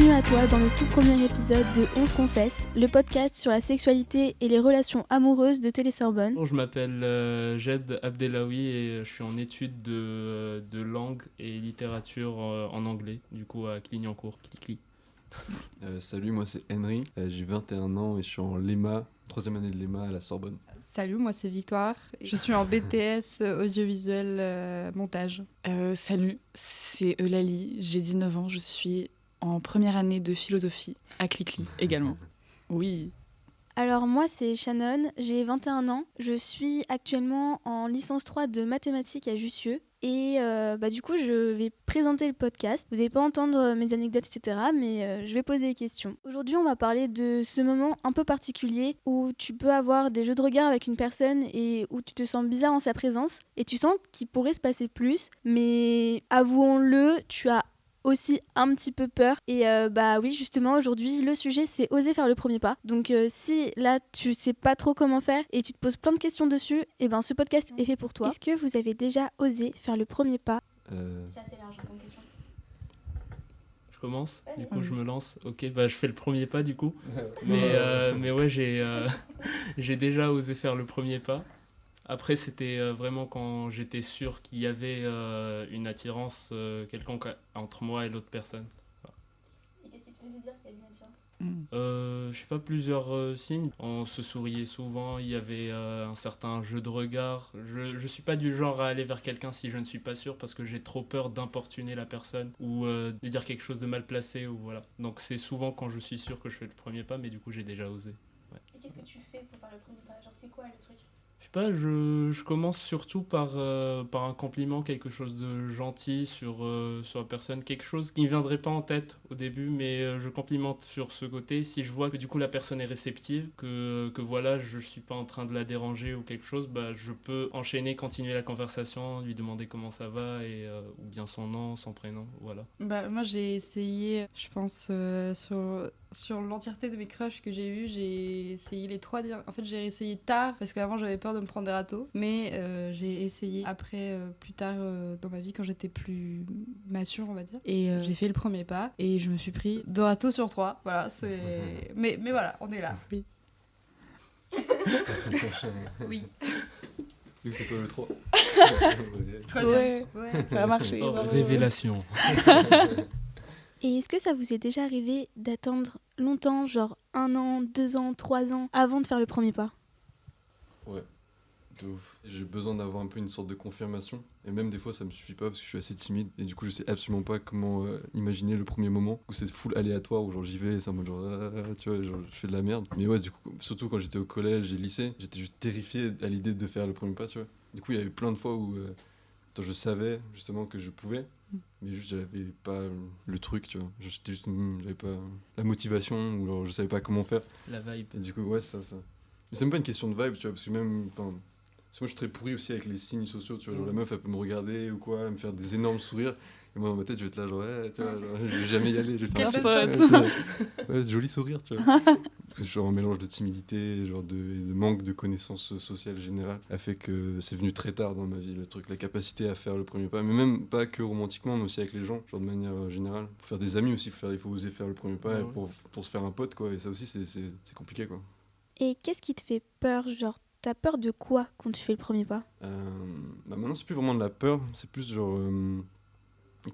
Bienvenue à toi dans le tout premier épisode de On se confesse, le podcast sur la sexualité et les relations amoureuses de Télé-Sorbonne. Je m'appelle Jed Abdelawi et je suis en études de langue et littérature en anglais, du coup à Clignancourt. Salut, moi c'est Henry, j'ai 21 ans et je suis en LEMA, 3e année de LEMA à la Sorbonne. Salut, moi c'est Victoire, je suis en BTS audiovisuel montage. Salut, c'est Eulalie, j'ai 19 ans, je suis en première année de philosophie à Clicly également. Oui. Alors moi c'est Shannon, j'ai 21 ans, je suis actuellement en licence 3 de mathématiques à Jussieu et du coup je vais présenter le podcast. Vous n'allez pas entendre mes anecdotes etc. mais je vais poser des questions. Aujourd'hui on va parler de ce moment un peu particulier où tu peux avoir des jeux de regard avec une personne et où tu te sens bizarre en sa présence et tu sens qu'il pourrait se passer plus, mais avouons-le, tu as aussi un petit peu peur et oui justement aujourd'hui le sujet c'est oser faire le premier pas, donc si là tu sais pas trop comment faire et tu te poses plein de questions dessus, et ben ce podcast est fait pour toi. Est-ce que vous avez déjà osé faire le premier pas? C'est assez large comme question. Je commence, du coup je me lance. Ok, je fais le premier pas du coup. mais ouais, j'ai déjà osé faire le premier pas. Après, c'était vraiment quand j'étais sûr qu'il y avait une attirance quelconque entre moi et l'autre personne. Voilà. Et qu'est-ce qui te faisait dire qu'il y avait une attirance? Je sais pas, plusieurs signes. On se souriait souvent, il y avait un certain jeu de regard. Je suis pas du genre à aller vers quelqu'un si je ne suis pas sûr parce que j'ai trop peur d'importuner la personne ou de dire quelque chose de mal placé ou voilà. Donc c'est souvent quand je suis sûr que je fais le premier pas, mais du coup j'ai déjà osé. Ouais. Et qu'est-ce que tu fais pour faire le premier pas? Genre c'est quoi le truc? Je sais pas, je commence surtout par un compliment, quelque chose de gentil sur la personne, quelque chose qui ne viendrait pas en tête au début, mais je complimente sur ce côté. Si je vois que du coup la personne est réceptive, que voilà, je suis pas en train de la déranger ou quelque chose, je peux enchaîner, continuer la conversation, lui demander comment ça va, ou bien son nom, son prénom, voilà. Moi j'ai essayé, je pense, sur l'entièreté de mes crushs que j'ai eu, j'ai essayé les 3 derniers. En fait, j'ai essayé tard parce qu'avant j'avais peur de me prendre des râteaux, mais j'ai essayé après, plus tard dans ma vie quand j'étais plus mature, on va dire. Et j'ai fait le premier pas et je me suis pris 2 râteaux sur 3. Voilà, c'est. Mais voilà, on est là. Oui. Oui. Du coup, c'est toi le 3. Très bien. Ouais. Ça a marché. Oh, bravo. révélation. Et est-ce que ça vous est déjà arrivé d'attendre longtemps, genre 1 an, 2 ans, 3 ans, avant de faire le premier pas? Ouais, de ouf. J'ai besoin d'avoir un peu une sorte de confirmation. Et même des fois, ça me suffit pas parce que je suis assez timide. Et du coup, je sais absolument pas comment imaginer le premier moment où c'est full aléatoire, où genre j'y vais et c'est en mode genre, tu vois, genre je fais de la merde. Mais ouais, du coup, surtout quand j'étais au collège et lycée, j'étais juste terrifié à l'idée de faire le premier pas, tu vois. Du coup, il y avait plein de fois où je savais justement que je pouvais, mais juste j'avais pas le truc, tu vois. J'avais pas la motivation ou alors je savais pas comment faire. La vibe. Et du coup, ouais, ça. Mais c'est même pas une question de vibe, tu vois, parce que même. Parce que moi, je suis très pourri aussi avec les signes sociaux, tu vois. Genre, la meuf, elle peut me regarder ou quoi, me faire des énormes sourires. Et moi, dans ma tête, je vais être là, genre, ouais, tu vois, genre, je vais jamais y aller. Je vais faire Quelle ouais, joli sourire, tu vois. Parce que genre, un mélange de timidité, genre de manque de connaissances sociales générales, a fait que c'est venu très tard dans ma vie, le truc, la capacité à faire le premier pas. Mais même pas que romantiquement, mais aussi avec les gens, genre de manière générale. Pour faire des amis aussi, il faut oser faire le premier pas, Ouais. et pour se faire un pote, quoi. Et ça aussi, c'est compliqué, quoi. Et qu'est-ce qui te fait peur? Genre, t'as peur de quoi quand tu fais le premier pas? Maintenant, c'est plus vraiment de la peur, c'est plus genre.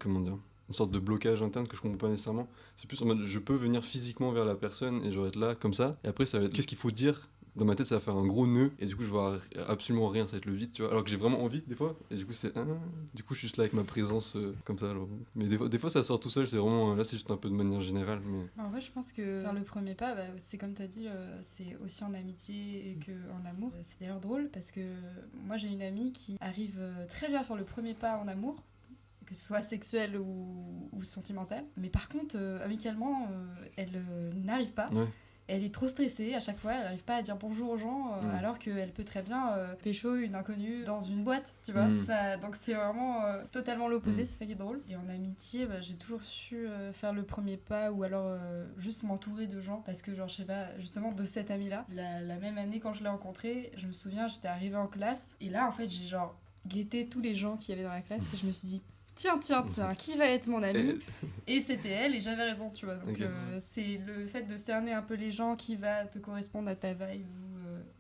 Comment dire? Une sorte de blocage interne que je comprends pas nécessairement. C'est plus en mode, je peux venir physiquement vers la personne et genre être là, comme ça. Et après, ça va être qu'est-ce qu'il faut dire? Dans ma tête, ça va faire un gros nœud. Et du coup, je vois absolument rien, ça va être le vide, tu vois. Alors que j'ai vraiment envie, des fois. Et du coup, du coup, je suis juste là avec ma présence, comme ça. Alors. Mais des fois, ça sort tout seul. C'est vraiment. Là, c'est juste un peu de manière générale. Mais... En vrai, je pense que faire le premier pas, c'est comme tu as dit, c'est aussi en amitié et qu'en amour. C'est d'ailleurs drôle parce que moi, j'ai une amie qui arrive très bien à faire le premier pas en amour, que ce soit sexuel ou sentimental. Mais par contre, amicalement, elle n'arrive pas. Ouais. Elle est trop stressée à chaque fois, elle n'arrive pas à dire bonjour aux gens, alors qu'elle peut très bien pécho une inconnue dans une boîte, tu vois. Donc c'est vraiment totalement l'opposé, c'est ça qui est drôle. Et en amitié, j'ai toujours su faire le premier pas ou alors juste m'entourer de gens, parce que genre, je sais pas, justement de cette amie-là, la même année quand je l'ai rencontrée, je me souviens, j'étais arrivée en classe, et là en fait j'ai genre guetté tous les gens qu'il y avait dans la classe, et je me suis dit, tiens, qui va être mon amie? Et- Et c'était elle, et j'avais raison, tu vois. Donc, Ok. c'est le fait de cerner un peu les gens qui va te correspondre à ta vibe,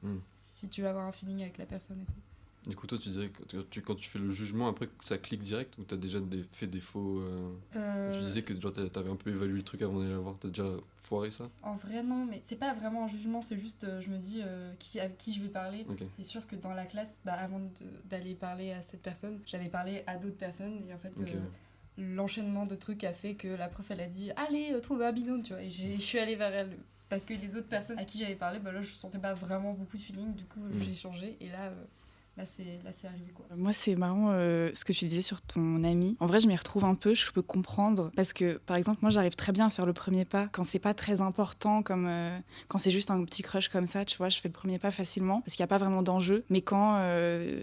ou si tu vas avoir un feeling avec la personne et tout. Du coup, toi, tu dirais que quand tu fais le jugement, après, ça clique direct ou t'as déjà fait des faux. Tu disais que genre, t'avais un peu évalué le truc avant d'aller la voir. T'as déjà foiré ça? En vrai, non, mais c'est pas vraiment un jugement, c'est juste, je me dis à qui je vais parler. Ok. C'est sûr que dans la classe, avant d'aller parler à cette personne, j'avais parlé à d'autres personnes, et en fait, Ok. l'enchaînement de trucs a fait que la prof, elle a dit allez, trouve un binôme, tu vois, et je suis allée vers elle. Parce que les autres personnes à qui j'avais parlé, là, je sentais pas vraiment beaucoup de feeling, du coup, j'ai changé, et là, c'est arrivé, quoi. Moi, c'est marrant ce que tu disais sur ton ami. En vrai, je m'y retrouve un peu, je peux comprendre. Parce que, par exemple, moi, j'arrive très bien à faire le premier pas quand c'est pas très important, comme quand c'est juste un petit crush comme ça, tu vois, je fais le premier pas facilement, parce qu'il n'y a pas vraiment d'enjeu. Mais quand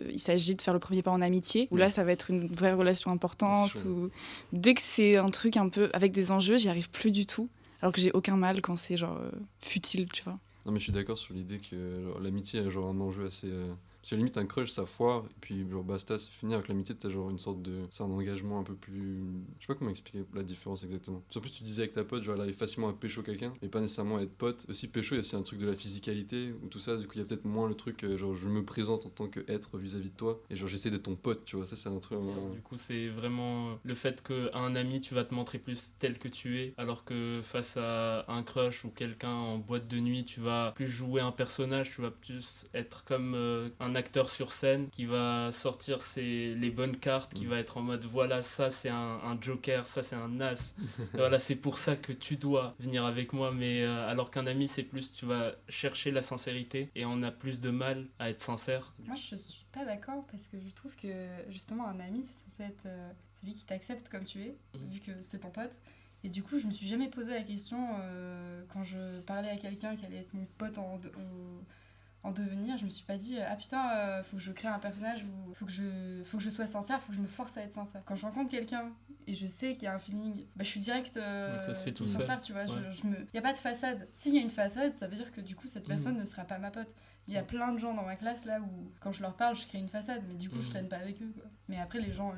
il s'agit de faire le premier pas en amitié, où là, ça va être une vraie relation importante, ou dès que c'est un truc un peu avec des enjeux, j'y arrive plus du tout. Alors que j'ai aucun mal quand c'est genre futile, tu vois. Non, mais je suis d'accord sur l'idée que genre, l'amitié a genre un enjeu assez. Parce que limite, un crush, ça foire, et puis genre basta, c'est fini. Avec l'amitié, t'as genre une sorte de. C'est un engagement un peu plus. Je sais pas comment expliquer la différence exactement. En plus, tu disais avec ta pote, genre elle arrive facilement à pécho quelqu'un, mais pas nécessairement à être pote. Aussi, pécho, il y a aussi un truc de la physicalité, ou tout ça, du coup, il y a peut-être moins le truc, genre je me présente en tant qu'être vis-à-vis de toi, et genre j'essaie d'être ton pote, tu vois, ça c'est un truc. Du coup, c'est vraiment le fait qu'à un ami, tu vas te montrer plus tel que tu es, alors que face à un crush ou quelqu'un en boîte de nuit, tu vas plus jouer un personnage, tu vas plus être comme un acteur sur scène qui va sortir les bonnes cartes, qui va être en mode voilà, ça c'est un joker, ça c'est un as, et voilà, c'est pour ça que tu dois venir avec moi. Mais alors qu'un ami, c'est plus, tu vas chercher la sincérité et on a plus de mal à être sincère. Moi, je suis pas d'accord parce que je trouve que justement un ami, c'est censé être celui qui t'accepte comme tu es, vu que c'est ton pote. Et du coup, je me suis jamais posé la question quand je parlais à quelqu'un qui allait être mon pote en devenir. Je me suis pas dit ah putain, faut que je crée un personnage ou faut que je sois sincère, faut que je me force à être sincère. Quand je rencontre quelqu'un et je sais qu'il y a un feeling, je suis direct ça se fait tout sincère, seul. tu vois. Ouais. Y a pas de façade. S'il y a une façade, ça veut dire que du coup cette personne ne sera pas ma pote. Il y a plein de gens dans ma classe là où quand je leur parle je crée une façade, mais du coup je traîne pas avec eux, quoi. Mais après les gens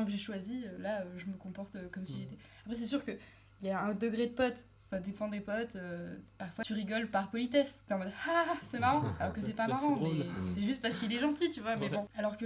que j'ai choisis, là je me comporte comme si j'étais. Après c'est sûr que il y a un degré de pote, ça dépend des potes. Parfois tu rigoles par politesse, t'es en mode ah c'est marrant, alors que c'est pas marrant, mais c'est juste parce qu'il est gentil, tu vois. Mais bon, alors que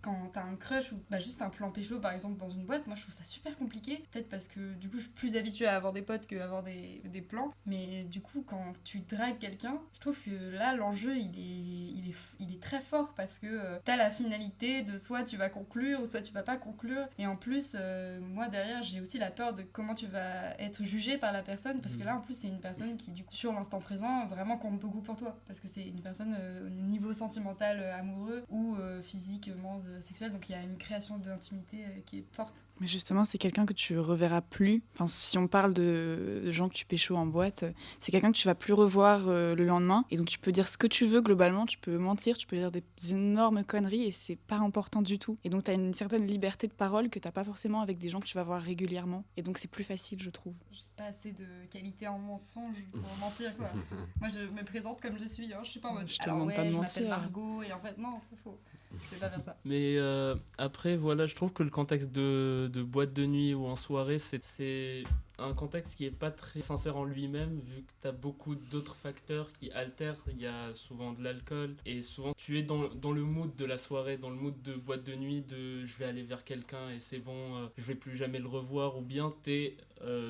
quand t'as un crush ou juste un plan pécho par exemple dans une boîte, moi je trouve ça super compliqué. Peut-être parce que du coup je suis plus habituée à avoir des potes qu'à avoir des plans. Mais du coup quand tu dragues quelqu'un, je trouve que là l'enjeu il est très fort parce que t'as la finalité de soit tu vas conclure ou soit tu vas pas conclure. Et en plus moi derrière j'ai aussi la peur de comment tu vas être jugé par la personne, parce que là en plus c'est une personne qui du coup sur l'instant présent vraiment compte beaucoup pour toi, parce que c'est une personne au niveau sentimental amoureux ou physiquement sexuel, donc il y a une création d'intimité qui est forte. Mais justement, c'est quelqu'un que tu reverras plus. Enfin, si on parle de gens que tu pécho en boîte, c'est quelqu'un que tu vas plus revoir le lendemain. Et donc, tu peux dire ce que tu veux globalement, tu peux mentir, tu peux dire des énormes conneries et c'est pas important du tout. Et donc, tu as une certaine liberté de parole que t'as pas forcément avec des gens que tu vas voir régulièrement. Et donc, c'est plus facile, je trouve. J'ai pas assez de qualité en mensonge pour mentir, quoi. Moi, je me présente comme je suis, hein. Je suis pas en mode alors ouais, je m'appelle Margot, et en fait, non, c'est faux. Je vais pas faire ça. Mais après, voilà, je trouve que le contexte de boîte de nuit ou en soirée, c'est un contexte qui est pas très sincère en lui-même, vu que tu as beaucoup d'autres facteurs qui altèrent. Il y a souvent de l'alcool, et souvent tu es dans le mood de la soirée, dans le mood de boîte de nuit, de je vais aller vers quelqu'un et c'est bon, je vais plus jamais le revoir, ou bien tu es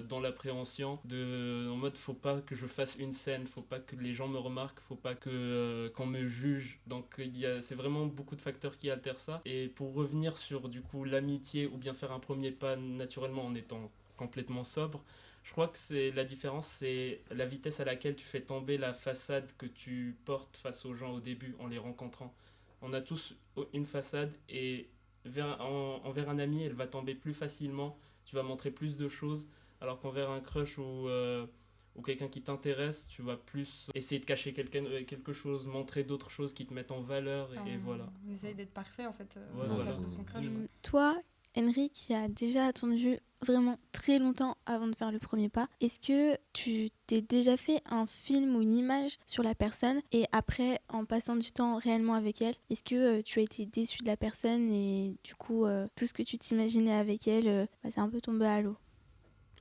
dans l'appréhension en mode faut pas que je fasse une scène, faut pas que les gens me remarquent, faut pas que qu'on me juge. Donc c'est vraiment beaucoup de facteurs qui altèrent ça. Et pour revenir sur du coup l'amitié ou bien faire un premier pas naturellement en étant complètement sobre, je crois que c'est la différence, c'est la vitesse à laquelle tu fais tomber la façade que tu portes face aux gens au début en les rencontrant. On a tous une façade, et envers un ami, elle va tomber plus facilement, tu vas montrer plus de choses, alors qu'envers un crush ou quelqu'un qui t'intéresse, tu vas plus essayer de cacher quelque chose, montrer d'autres choses qui te mettent en valeur, et voilà. On essaye d'être parfait en fait Ouais, en voilà. face de son crush. Toi, Henry qui a déjà attendu vraiment très longtemps avant de faire le premier pas. Est-ce que tu t'es déjà fait un film ou une image sur la personne et après, en passant du temps réellement avec elle, est-ce que tu as été déçu de la personne et du coup, tout ce que tu t'imaginais avec elle, c'est un peu tombé à l'eau?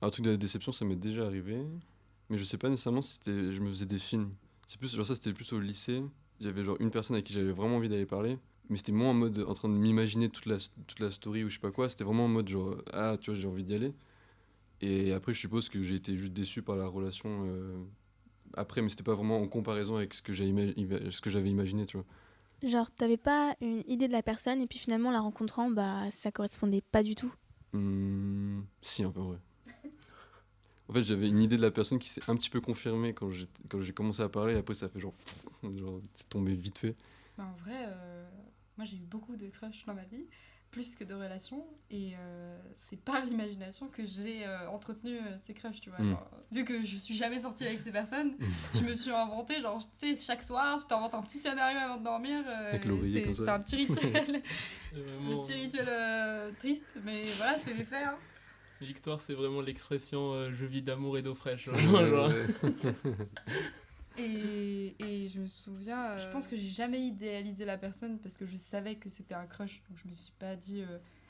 Un truc de la déception, ça m'est déjà arrivé, mais je sais pas nécessairement si je me faisais des films. C'est plus, genre ça, c'était plus au lycée. Il y avait genre une personne avec qui j'avais vraiment envie d'aller parler, mais c'était moins en mode en train de m'imaginer toute la story ou je sais pas quoi. C'était vraiment en mode genre, ah, tu vois, j'ai envie d'y aller. Et après, je suppose que j'ai été juste déçu par la relation après, mais c'était pas vraiment en comparaison avec ce que j'avais imaginé, tu vois. Genre, t'avais pas une idée de la personne et puis finalement, la rencontrant, ça correspondait pas du tout. Si, un peu, ouais. En fait, j'avais une idée de la personne qui s'est un petit peu confirmée quand j'ai commencé à parler. Et après, ça fait genre c'est tombé vite fait. En vrai, moi j'ai eu beaucoup de crushs dans ma vie, plus que de relations, et c'est par l'imagination que j'ai entretenu ces crushs, tu vois. Genre, vu que je suis jamais sortie avec ces personnes, je me suis inventé, genre, tu sais, chaque soir, je t'invente un petit scénario avant de dormir. Avec l'oreiller comme ça. C'était un petit rituel, un petit rituel triste, mais voilà, c'est les faits. Hein. Victoire, c'est vraiment l'expression je vis d'amour et d'eau fraîche. Et je me souviens, je pense que j'ai jamais idéalisé la personne parce que je savais que c'était un crush. Donc je me suis pas dit,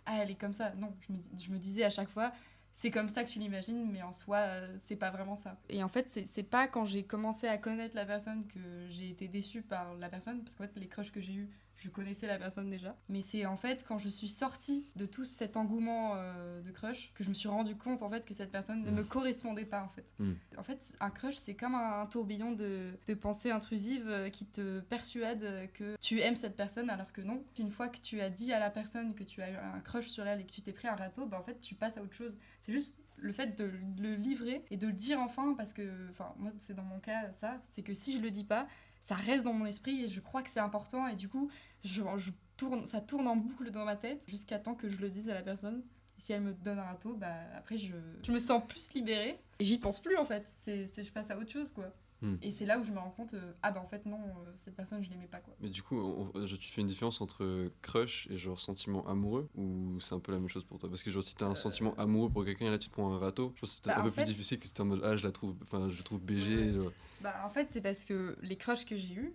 ah, elle est comme ça. Non, je me disais à chaque fois, c'est comme ça que tu l'imagines, mais en soi, c'est pas vraiment ça. Et en fait, c'est pas quand j'ai commencé à connaître la personne que j'ai été déçue par la personne, parce qu'en fait, les crushs que j'ai eus, je connaissais la personne déjà. Mais c'est en fait quand je suis sortie de tout cet engouement de crush que je me suis rendu compte en fait que cette personne ne me correspondait pas en fait. En fait, un crush c'est comme un tourbillon de pensées intrusives qui te persuadent que tu aimes cette personne alors que non. Une fois que tu as dit à la personne que tu as eu un crush sur elle et que tu t'es pris un râteau, en fait tu passes à autre chose. C'est juste le fait de le livrer et de le dire enfin, parce que moi c'est dans mon cas ça, c'est que si je le dis pas, ça reste dans mon esprit et je crois que c'est important et du coup ça tourne en boucle dans ma tête jusqu'à temps que je le dise à la personne. Et si elle me donne un râteau, après je me sens plus libérée et j'y pense plus en fait. Je passe à autre chose quoi. Et c'est là où je me rends compte, en fait non, cette personne je l'aimais pas quoi. Mais du coup, tu fais une différence entre crush et genre sentiment amoureux, ou c'est un peu la même chose pour toi? Parce que genre si t'as un sentiment amoureux pour quelqu'un et là tu te prends un râteau, je pense que c'est peut-être un peu plus difficile que si t'es en mode je le trouve BG. Genre. En fait c'est parce que les crushs que j'ai eus,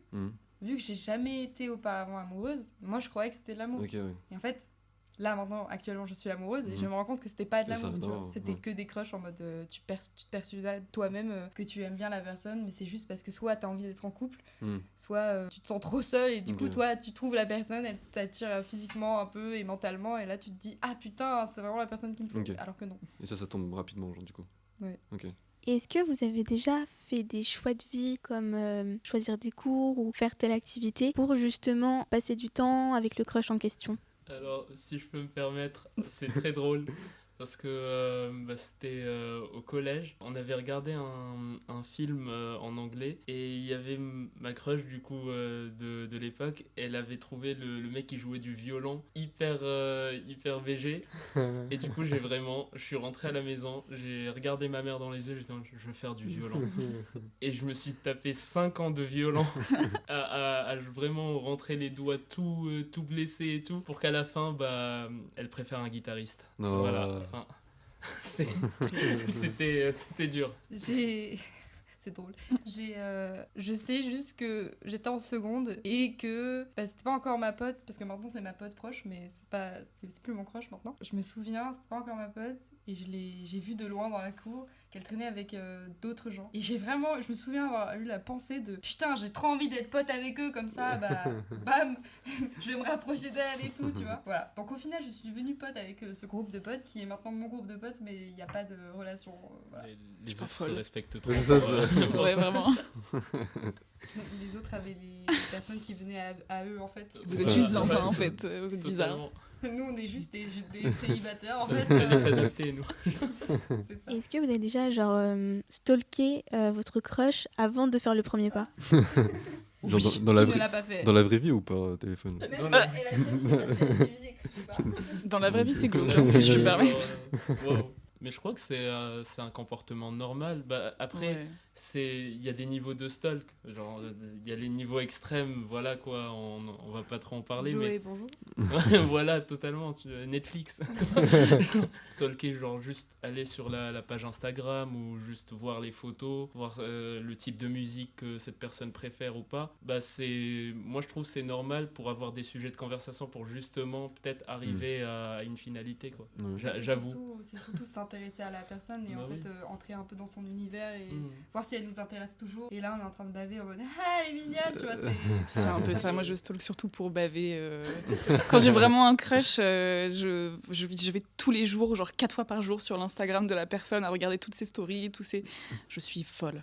vu que j'ai jamais été auparavant amoureuse, moi je croyais que c'était de l'amour. Okay, ouais. Et en fait, là maintenant, actuellement je suis amoureuse et je me rends compte que c'était pas de l'amour, tu vois. C'était que des crushs en mode tu te persuades toi-même que tu aimes bien la personne, mais c'est juste parce que soit t'as envie d'être en couple, soit tu te sens trop seule et du coup toi tu trouves la personne, elle t'attire physiquement un peu et mentalement et là tu te dis ah putain c'est vraiment la personne qui me faut, alors que non. Et ça tombe rapidement genre du coup. Ouais. Ok. Est-ce que vous avez déjà fait des choix de vie comme choisir des cours ou faire telle activité pour justement passer du temps avec le crush en question? Alors, si je peux me permettre, c'est très drôle parce que c'était au collège. On avait regardé un film en anglais et il y avait ma crush du coup de l'époque. Elle avait trouvé le mec qui jouait du violon hyper VG. Et du coup, je suis rentré à la maison, j'ai regardé ma mère dans les yeux, j'étais en mode, je veux faire du violon. Et je me suis tapé 5 ans de violon à vraiment rentrer les doigts tout blessés et tout pour qu'à la fin, elle préfère un guitariste. Non. Voilà. Enfin, c'était dur. C'est drôle. Je sais juste que j'étais en seconde et que c'était pas encore ma pote, parce que maintenant c'est ma pote proche, mais c'est plus mon crush maintenant. Je me souviens, c'était pas encore ma pote et j'ai vu de loin dans la cour qu'elle traînait avec d'autres gens. Et je me souviens avoir eu la pensée de putain, j'ai trop envie d'être pote avec eux comme ça, bam, je vais me rapprocher d'elle et tout, tu vois. Voilà. Donc au final, je suis devenue pote avec ce groupe de potes qui est maintenant mon groupe de potes, mais il n'y a pas de relation. Voilà. Les autres se respectent trop. Ouais, vraiment. Les autres avaient les personnes qui venaient à eux en fait. Vous êtes juste zinzin en fait, vous êtes bizarre. Nous on est juste des célibataires en fait. Fallait s'adapter nous. C'est ça. Est-ce que vous avez déjà stalké votre crush avant de faire le premier pas? Genre dans la vraie vie ou par téléphone? Dans la vraie vie c'est glauque, si je peux me permettre. Wow. Mais je crois que c'est un comportement normal. Bah, après, Ouais. il y a des niveaux de stalk. Genre, il y a les niveaux extrêmes, voilà quoi, on va pas trop en parler. Joey, bonjour. Voilà, totalement. Netflix. Stalker, genre juste aller sur la page Instagram ou juste voir les photos, voir le type de musique que cette personne préfère ou pas. Bah, moi, je trouve que c'est normal pour avoir des sujets de conversation pour justement peut-être arriver à une finalité, quoi. Ouais. J'avoue. C'est surtout s'intéresser à la personne et Bah en oui. fait entrer un peu dans son univers et Mm. voir si elle nous intéresse toujours. Et là, on est en train de baver en mode ah, elle est mignonne, tu vois. C'est un peu ça. Moi, je stalk surtout pour baver. Quand j'ai vraiment un crush, je vais tous les jours, genre 4 fois par jour sur l'Instagram de la personne à regarder toutes ses stories, Je suis folle.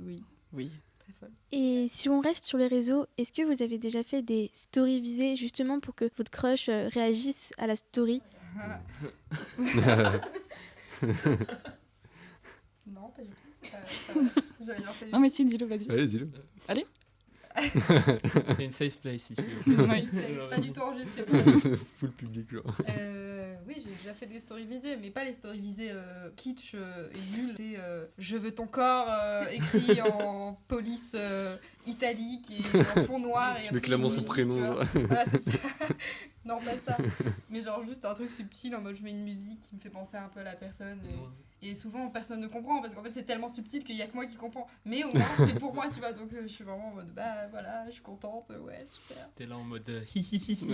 Oui, Oui. très folle. Et si on reste sur les réseaux, est-ce que vous avez déjà fait des stories visées justement pour que votre crush réagisse à la story? Non, pas du tout. C'est pas- J'avais bien fait. Non, mais si, dis-le, vas-y. Allez, dis-le. C'est une safe place ici. Oui. C'est pas du tout enregistré. Full public, genre. Oui, j'ai déjà fait des stories visées, mais pas les stories visées kitsch et nulles. C'est je veux ton corps écrit en police italique et en fond noir. Et Tu après, mets clairement son musique, prénom, tu vois. genre. Voilà, c'est ça. Non, pas ça. Mais genre juste un truc subtil en mode je mets une musique qui me fait penser un peu à la personne. Et souvent personne ne comprend parce qu'en fait c'est tellement subtil qu'il y a que moi qui comprends. Mais au moins c'est pour moi, tu vois. Donc je suis vraiment en mode bah voilà, je suis contente, ouais, super. T'es là en mode hi hi hi hi.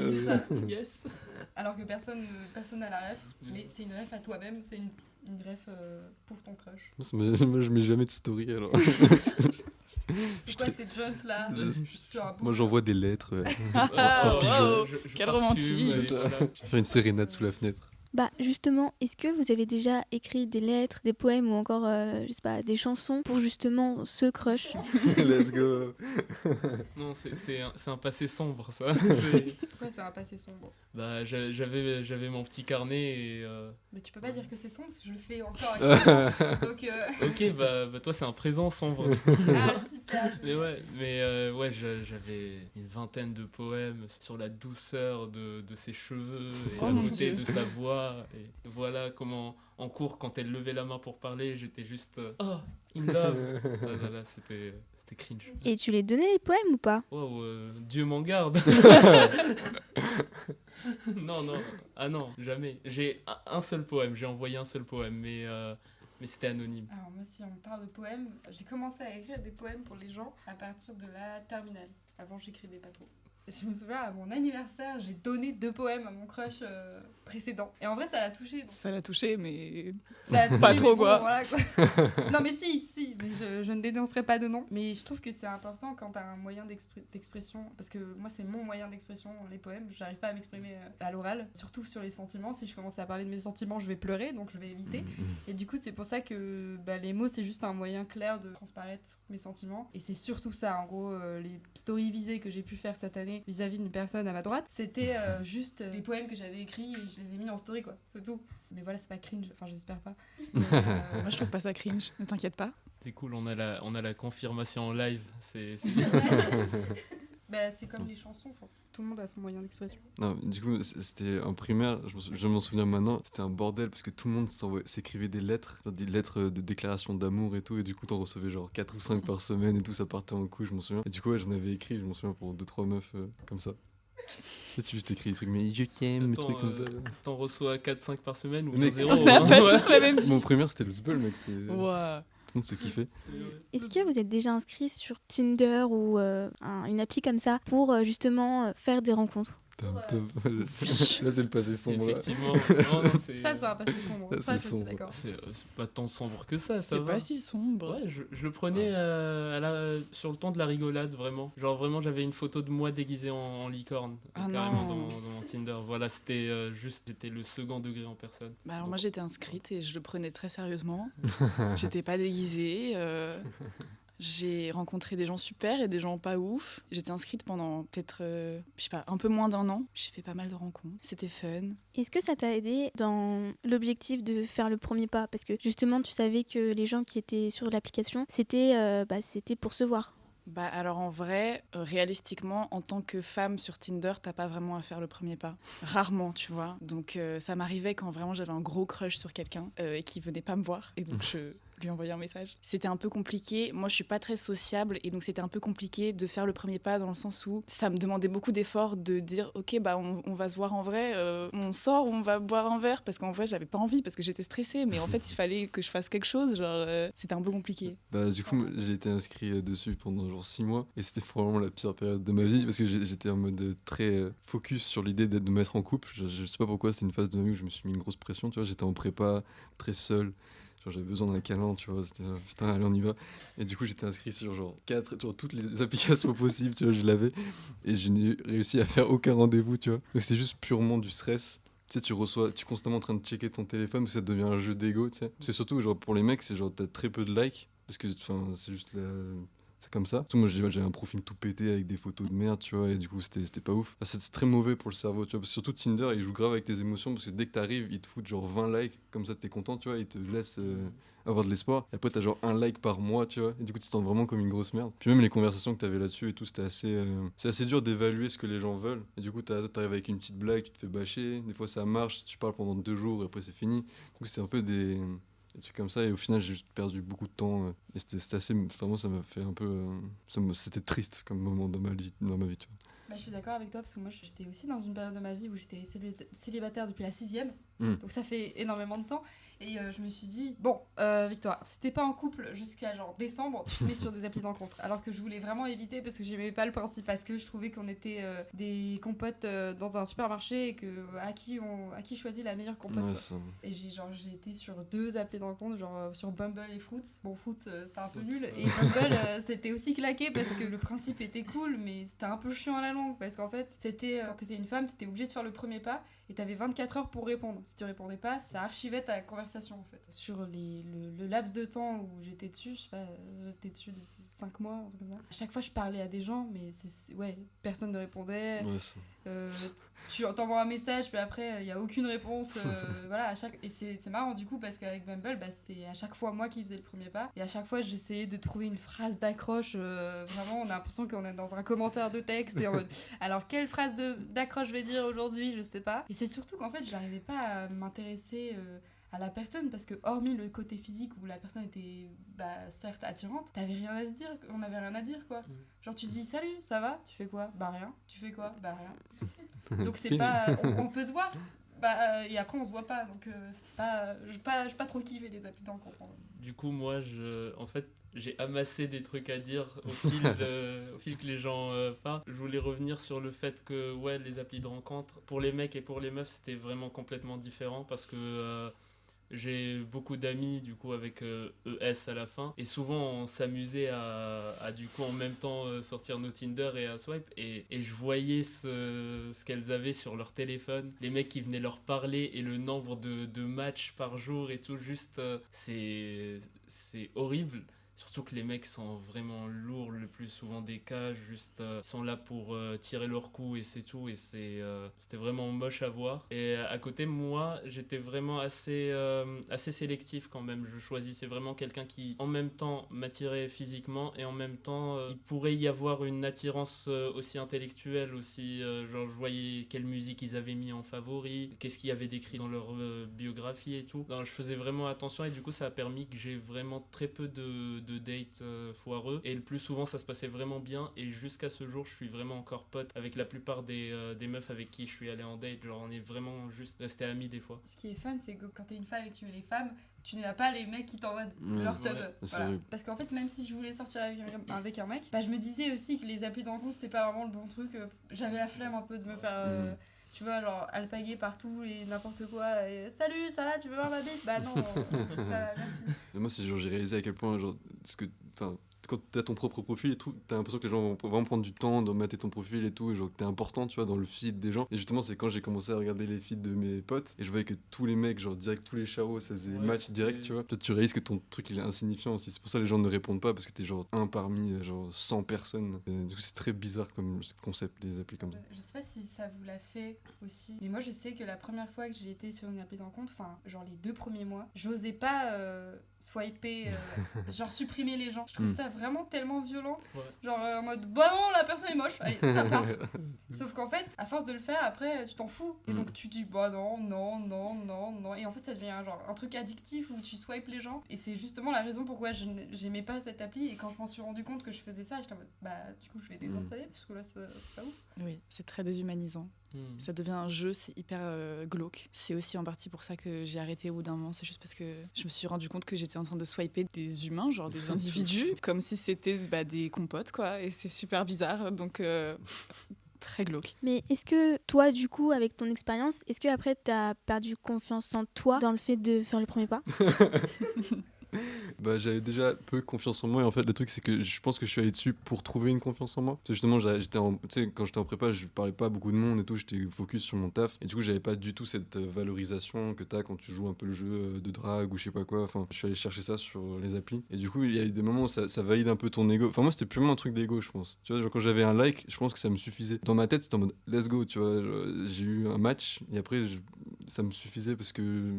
Yes. Alors que personne n'a la ref, mais c'est une ref à toi-même, c'est une ref pour ton crush. Moi, je mets jamais de story, alors. C'est quoi ces Jones là? Je suis sur un Moi, j'envoie des lettres. Ah, pigeon. wow, quel parfume, romantique. et voilà. Je vais faire une sérénade sous la fenêtre. Bah justement, est-ce que vous avez déjà écrit des lettres, des poèmes ou encore, je sais pas, des chansons pour justement ce crush? Let's go. Non, c'est un passé sombre, ça. C'est- Pourquoi c'est un passé sombre? Bah, j'avais mon petit carnet et... Mais tu peux pas dire que c'est sombre parce que je le fais encore actuellement. Donc Ok, bah toi, c'est un présent sombre. ah super. Mais ouais, j'avais une vingtaine de poèmes sur la douceur de ses cheveux et Oh la mon beauté Dieu. de sa voix. Et voilà comment, en cours, quand elle levait la main pour parler, j'étais juste oh, in love. Ah là là, c'était cringe. Et tu les donnais les poèmes ou pas? Wow, Dieu m'en garde. Non, ah non, jamais. J'ai un seul poème, j'ai envoyé un seul poème, mais c'était anonyme. Alors moi si on parle de poèmes, j'ai commencé à écrire des poèmes pour les gens à partir de la terminale. Avant j'écrivais pas trop. Et je me souviens à mon anniversaire, j'ai donné 2 poèmes à mon crush précédent. Et en vrai ça l'a touché. Donc Ça l'a touché, mais. ça a touché, Pas mais trop, bon, quoi. voilà, quoi. Non mais si, mais je ne dénoncerai pas de nom. Mais je trouve que c'est important quand t'as un moyen d'expression, parce que moi c'est mon moyen d'expression, les poèmes, j'arrive pas à m'exprimer à l'oral, surtout sur les sentiments. Si je commence à parler de mes sentiments, je vais pleurer, donc je vais éviter. Et du coup c'est pour ça que les mots c'est juste un moyen clair de transparaître mes sentiments. Et c'est surtout ça, en gros, les stories visées que j'ai pu faire cette année vis-à-vis d'une personne à ma droite, c'était juste des poèmes que j'avais écrits et je les ai mis en story, quoi, c'est tout. Mais voilà, c'est pas cringe, enfin j'espère pas. Mais, Moi, je trouve pas ça cringe, ne t'inquiète pas. C'est cool, on a la confirmation en live. C'est bah, c'est comme les chansons, enfin, tout le monde a son moyen d'expression. Non, du coup, c'était en primaire, je m'en souviens maintenant, c'était un bordel parce que tout le monde s'écrivait des lettres, genre des lettres de déclaration d'amour et tout, et du coup, t'en recevais genre 4 ou 5 par semaine et tout, ça partait en couille, je m'en souviens. Et du coup, ouais, j'en avais écrit, je m'en souviens, pour 2-3 meufs comme ça. Et tu juste écris des trucs, mais je t'aime, des Attends, trucs comme ça. T'en reçois 4-5 par semaine ou Mec, 0? On a pas tous la même Mon vie. primaire, c'était le Zbul, mec, c'était... Tout Ouah. le monde se kiffait. Est-ce que vous êtes déjà inscrit sur Tinder ou une appli comme ça pour justement faire des rencontres? Là, c'est le passé sombre. là. Effectivement. Non, Ça, c'est un passé sombre. Ça, Ça, c'est je suis sombre. d'accord. c'est pas tant sombre que ça C'est va. pas si sombre. Ouais, je le prenais sur le ton de la rigolade, vraiment. Genre, vraiment, j'avais une photo de moi déguisé en licorne, Ah carrément non. dans mon Tinder. Voilà, c'était le second degré en personne. Bah alors moi j'étais inscrite et je le prenais très sérieusement. J'étais pas déguisée. J'ai rencontré des gens super et des gens pas ouf. J'étais inscrite pendant peut-être, je sais pas, un peu moins d'1 an. J'ai fait pas mal de rencontres. C'était fun. Est-ce que ça t'a aidé dans l'objectif de faire le premier pas? Parce que justement, tu savais que les gens qui étaient sur l'application, c'était pour se voir. Bah alors en vrai, réalistiquement, en tant que femme sur Tinder, t'as pas vraiment à faire le premier pas. Rarement, tu vois. Donc ça m'arrivait quand vraiment j'avais un gros crush sur quelqu'un et qui venait pas me voir. Et donc je lui envoyais un message. C'était un peu compliqué. Moi, je suis pas très sociable et donc c'était un peu compliqué de faire le premier pas dans le sens où ça me demandait beaucoup d'efforts de dire ok, bah on va se voir en vrai, on sort, on va boire un verre parce qu'en vrai j'avais pas envie parce que j'étais stressée. Mais en fait, il fallait que je fasse quelque chose. Genre, c'était un peu compliqué. Bah du coup, j'ai été inscrit dessus pendant genre 6 mois et c'était probablement la pire période de ma vie parce que j'étais en mode très focus sur l'idée de me mettre en couple. Je sais pas pourquoi, c'est une phase de ma vie où je me suis mis une grosse pression, tu vois. J'étais en prépa, très seul. Genre j'avais besoin d'un câlin, tu vois, c'était putain, allez on y va. Et du coup j'étais inscrit sur genre toutes les applications possibles, tu vois, je l'avais. Et je n'ai réussi à faire aucun rendez-vous, tu vois. Donc c'était juste purement du stress. Tu sais, tu es constamment en train de checker ton téléphone parce que ça devient un jeu d'ego, tu sais. C'est surtout genre pour les mecs, c'est genre t'as très peu de likes parce que c'est juste c'est comme ça. Surtout, moi j'avais un profil tout pété avec des photos de merde, tu vois, et du coup c'était pas ouf. C'est très mauvais pour le cerveau, tu vois. Surtout Tinder, il joue grave avec tes émotions parce que dès que t'arrives, il te fout genre 20 likes, comme ça t'es content, tu vois, il te laisse avoir de l'espoir. Et après t'as genre un like par mois, tu vois, et du coup tu te sens vraiment comme une grosse merde. Puis même les conversations que t'avais là-dessus et tout, c'est assez dur d'évaluer ce que les gens veulent. Et du coup t'arrives avec une petite blague, tu te fais bâcher, des fois ça marche, tu parles pendant 2 jours et après c'est fini. Donc c'est un peu des trucs comme ça, et au final j'ai juste perdu beaucoup de temps et c'était assez, enfin moi ça m'a fait un peu c'était triste comme moment dans ma vie, tu vois. Bah, je suis d'accord avec toi parce que moi j'étais aussi dans une période de ma vie où j'étais célibataire depuis la 6e, donc ça fait énormément de temps. Et je me suis dit, bon, Victoire, si t'es pas en couple jusqu'à genre décembre, tu te mets sur des applis de rencontre. Alors que je voulais vraiment éviter parce que j'aimais pas le principe, parce que je trouvais qu'on était des compotes dans un supermarché et que à qui choisit la meilleure compote. Ouais, Quoi. Et j'ai été sur 2 applis de rencontre, genre sur Bumble et Fruits. Bon, Fruits c'était un peu nul, et Bumble c'était aussi claqué parce que le principe était cool, mais c'était un peu chiant à la longue parce qu'en fait, c'était quand t'étais une femme, t'étais obligée de faire le premier pas. Et t'avais 24 heures pour répondre. Si tu répondais pas, ça archivait ta conversation en fait. Sur le laps de temps où j'étais dessus, je sais pas, j'étais dessus depuis 5 mois, un truc comme ça. À chaque fois, je parlais à des gens, mais personne ne répondait. Ouais, Tu t'envoies un message, puis après, il n'y a aucune réponse. Voilà, et c'est marrant du coup, parce qu'avec Bumble, bah, c'est à chaque fois moi qui faisais le premier pas. Et à chaque fois, j'essayais de trouver une phrase d'accroche. Vraiment, on a l'impression qu'on est dans un commentaire de texte. Et en mode, alors, quelle phrase d'accroche je vais dire aujourd'hui, je sais pas. Et c'est surtout qu'en fait, j'arrivais pas à m'intéresser à la personne, parce que hormis le côté physique où la personne était certes attirante, t'avais rien à se dire, on avait rien à dire quoi. Genre tu dis salut, ça va, tu fais quoi, bah rien, tu fais quoi, bah rien. Donc c'est pas, on peut se voir, et après on se voit pas, donc c'est pas, j'ai pas trop kiffé les applis de rencontre. Du coup moi en fait j'ai amassé des trucs à dire au fil que les gens parlent. Je voulais revenir sur le fait que ouais, les applis de rencontre, pour les mecs et pour les meufs, c'était vraiment complètement différent parce que j'ai beaucoup d'amis du coup avec ES à la fin, et souvent on s'amusait à du coup en même temps sortir nos Tinder et à swipe, et je voyais ce qu'elles avaient sur leur téléphone, les mecs qui venaient leur parler et le nombre de matchs par jour et tout, juste c'est horrible. Surtout que les mecs sont vraiment lourds le plus souvent des cas, juste sont là pour tirer leur coup et c'est tout, et c'était vraiment moche à voir. Et à côté, moi, j'étais vraiment assez sélectif quand même. Je choisissais vraiment quelqu'un qui en même temps m'attirait physiquement et en même temps il pourrait y avoir une attirance aussi intellectuelle aussi, genre je voyais quelle musique ils avaient mis en favori, qu'est-ce qu'il y avait décrit dans leur biographie et tout. Donc, je faisais vraiment attention, et du coup ça a permis que j'ai vraiment très peu de dates foireux, et le plus souvent ça se passait vraiment bien, et jusqu'à ce jour je suis vraiment encore pote avec la plupart des meufs avec qui je suis allé en date. Genre on est vraiment juste restés amis des fois. Ce qui est fun, c'est que quand t'es une femme et que tu mets les femmes, tu n'as pas les mecs qui t'envoient leur tub. Ouais, voilà. Parce qu'en fait, même si je voulais sortir avec un mec, je me disais aussi que les applis de rencontre c'était pas vraiment le bon truc. J'avais la flemme un peu de me faire tu vois, genre alpaguer partout et n'importe quoi, et salut, ça va, tu veux voir ma bite? Bah non, ça va, merci. Mais moi c'est genre j'ai réalisé à quel point genre quand t'as ton propre profil et tout, t'as l'impression que les gens vont vraiment prendre du temps de mater ton profil et tout, et genre que t'es important, tu vois, dans le feed des gens. Et justement, c'est quand j'ai commencé à regarder les feeds de mes potes, et je voyais que tous les mecs, genre direct, tous les chaos, ça faisait match direct, tu vois. Toi, tu réalises que ton truc, il est insignifiant aussi. C'est pour ça que les gens ne répondent pas, parce que t'es genre un parmi genre 100 personnes. Et du coup, c'est très bizarre comme concept, les applis comme ça. Je sais pas si ça vous l'a fait aussi, mais moi, je sais que la première fois que j'ai été sur une appli de rencontre, enfin, genre les 2 premiers mois, j'osais pas swiper, genre supprimer les gens. Je trouve ça vraiment tellement violent. Ouais. Genre en mode bah non, la personne est moche, allez, ça part. Sauf qu'en fait, à force de le faire, après tu t'en fous. Et donc tu dis bah non, non, non, non, non. Et en fait, ça devient genre un truc addictif où tu swipes les gens. Et c'est justement la raison pourquoi j'aimais pas cette appli. Et quand je m'en suis rendu compte que je faisais ça, j'étais en mode bah du coup, je vais désinstaller parce que là, c'est pas ouf. Oui, c'est très déshumanisant. Ça devient un jeu, c'est hyper glauque. C'est aussi en partie pour ça que j'ai arrêté au bout d'un moment. C'est juste parce que je me suis rendu compte que j'étais en train de swiper des humains, genre des individus, comme si c'était des compotes, quoi. Et c'est super bizarre, donc très glauque. Mais est-ce que toi, du coup, avec ton expérience, est-ce que après t'as perdu confiance en toi dans le fait de faire le premier pas? Bah, j'avais déjà peu confiance en moi et en fait le truc c'est que je pense que je suis allé dessus pour trouver une confiance en moi. Parce que justement quand j'étais en prépa, je parlais pas à beaucoup de monde et tout, j'étais focus sur mon taf et du coup j'avais pas du tout cette valorisation que t'as quand tu joues un peu le jeu de drague ou je sais pas quoi. Enfin, je suis allé chercher ça sur les applis et du coup il y a eu des moments où ça valide un peu ton ego. Enfin moi c'était purement un truc d'ego je pense. Tu vois, genre quand j'avais un like, je pense que ça me suffisait. Dans ma tête c'était en mode let's go, tu vois, j'ai eu un match et après ça me suffisait parce que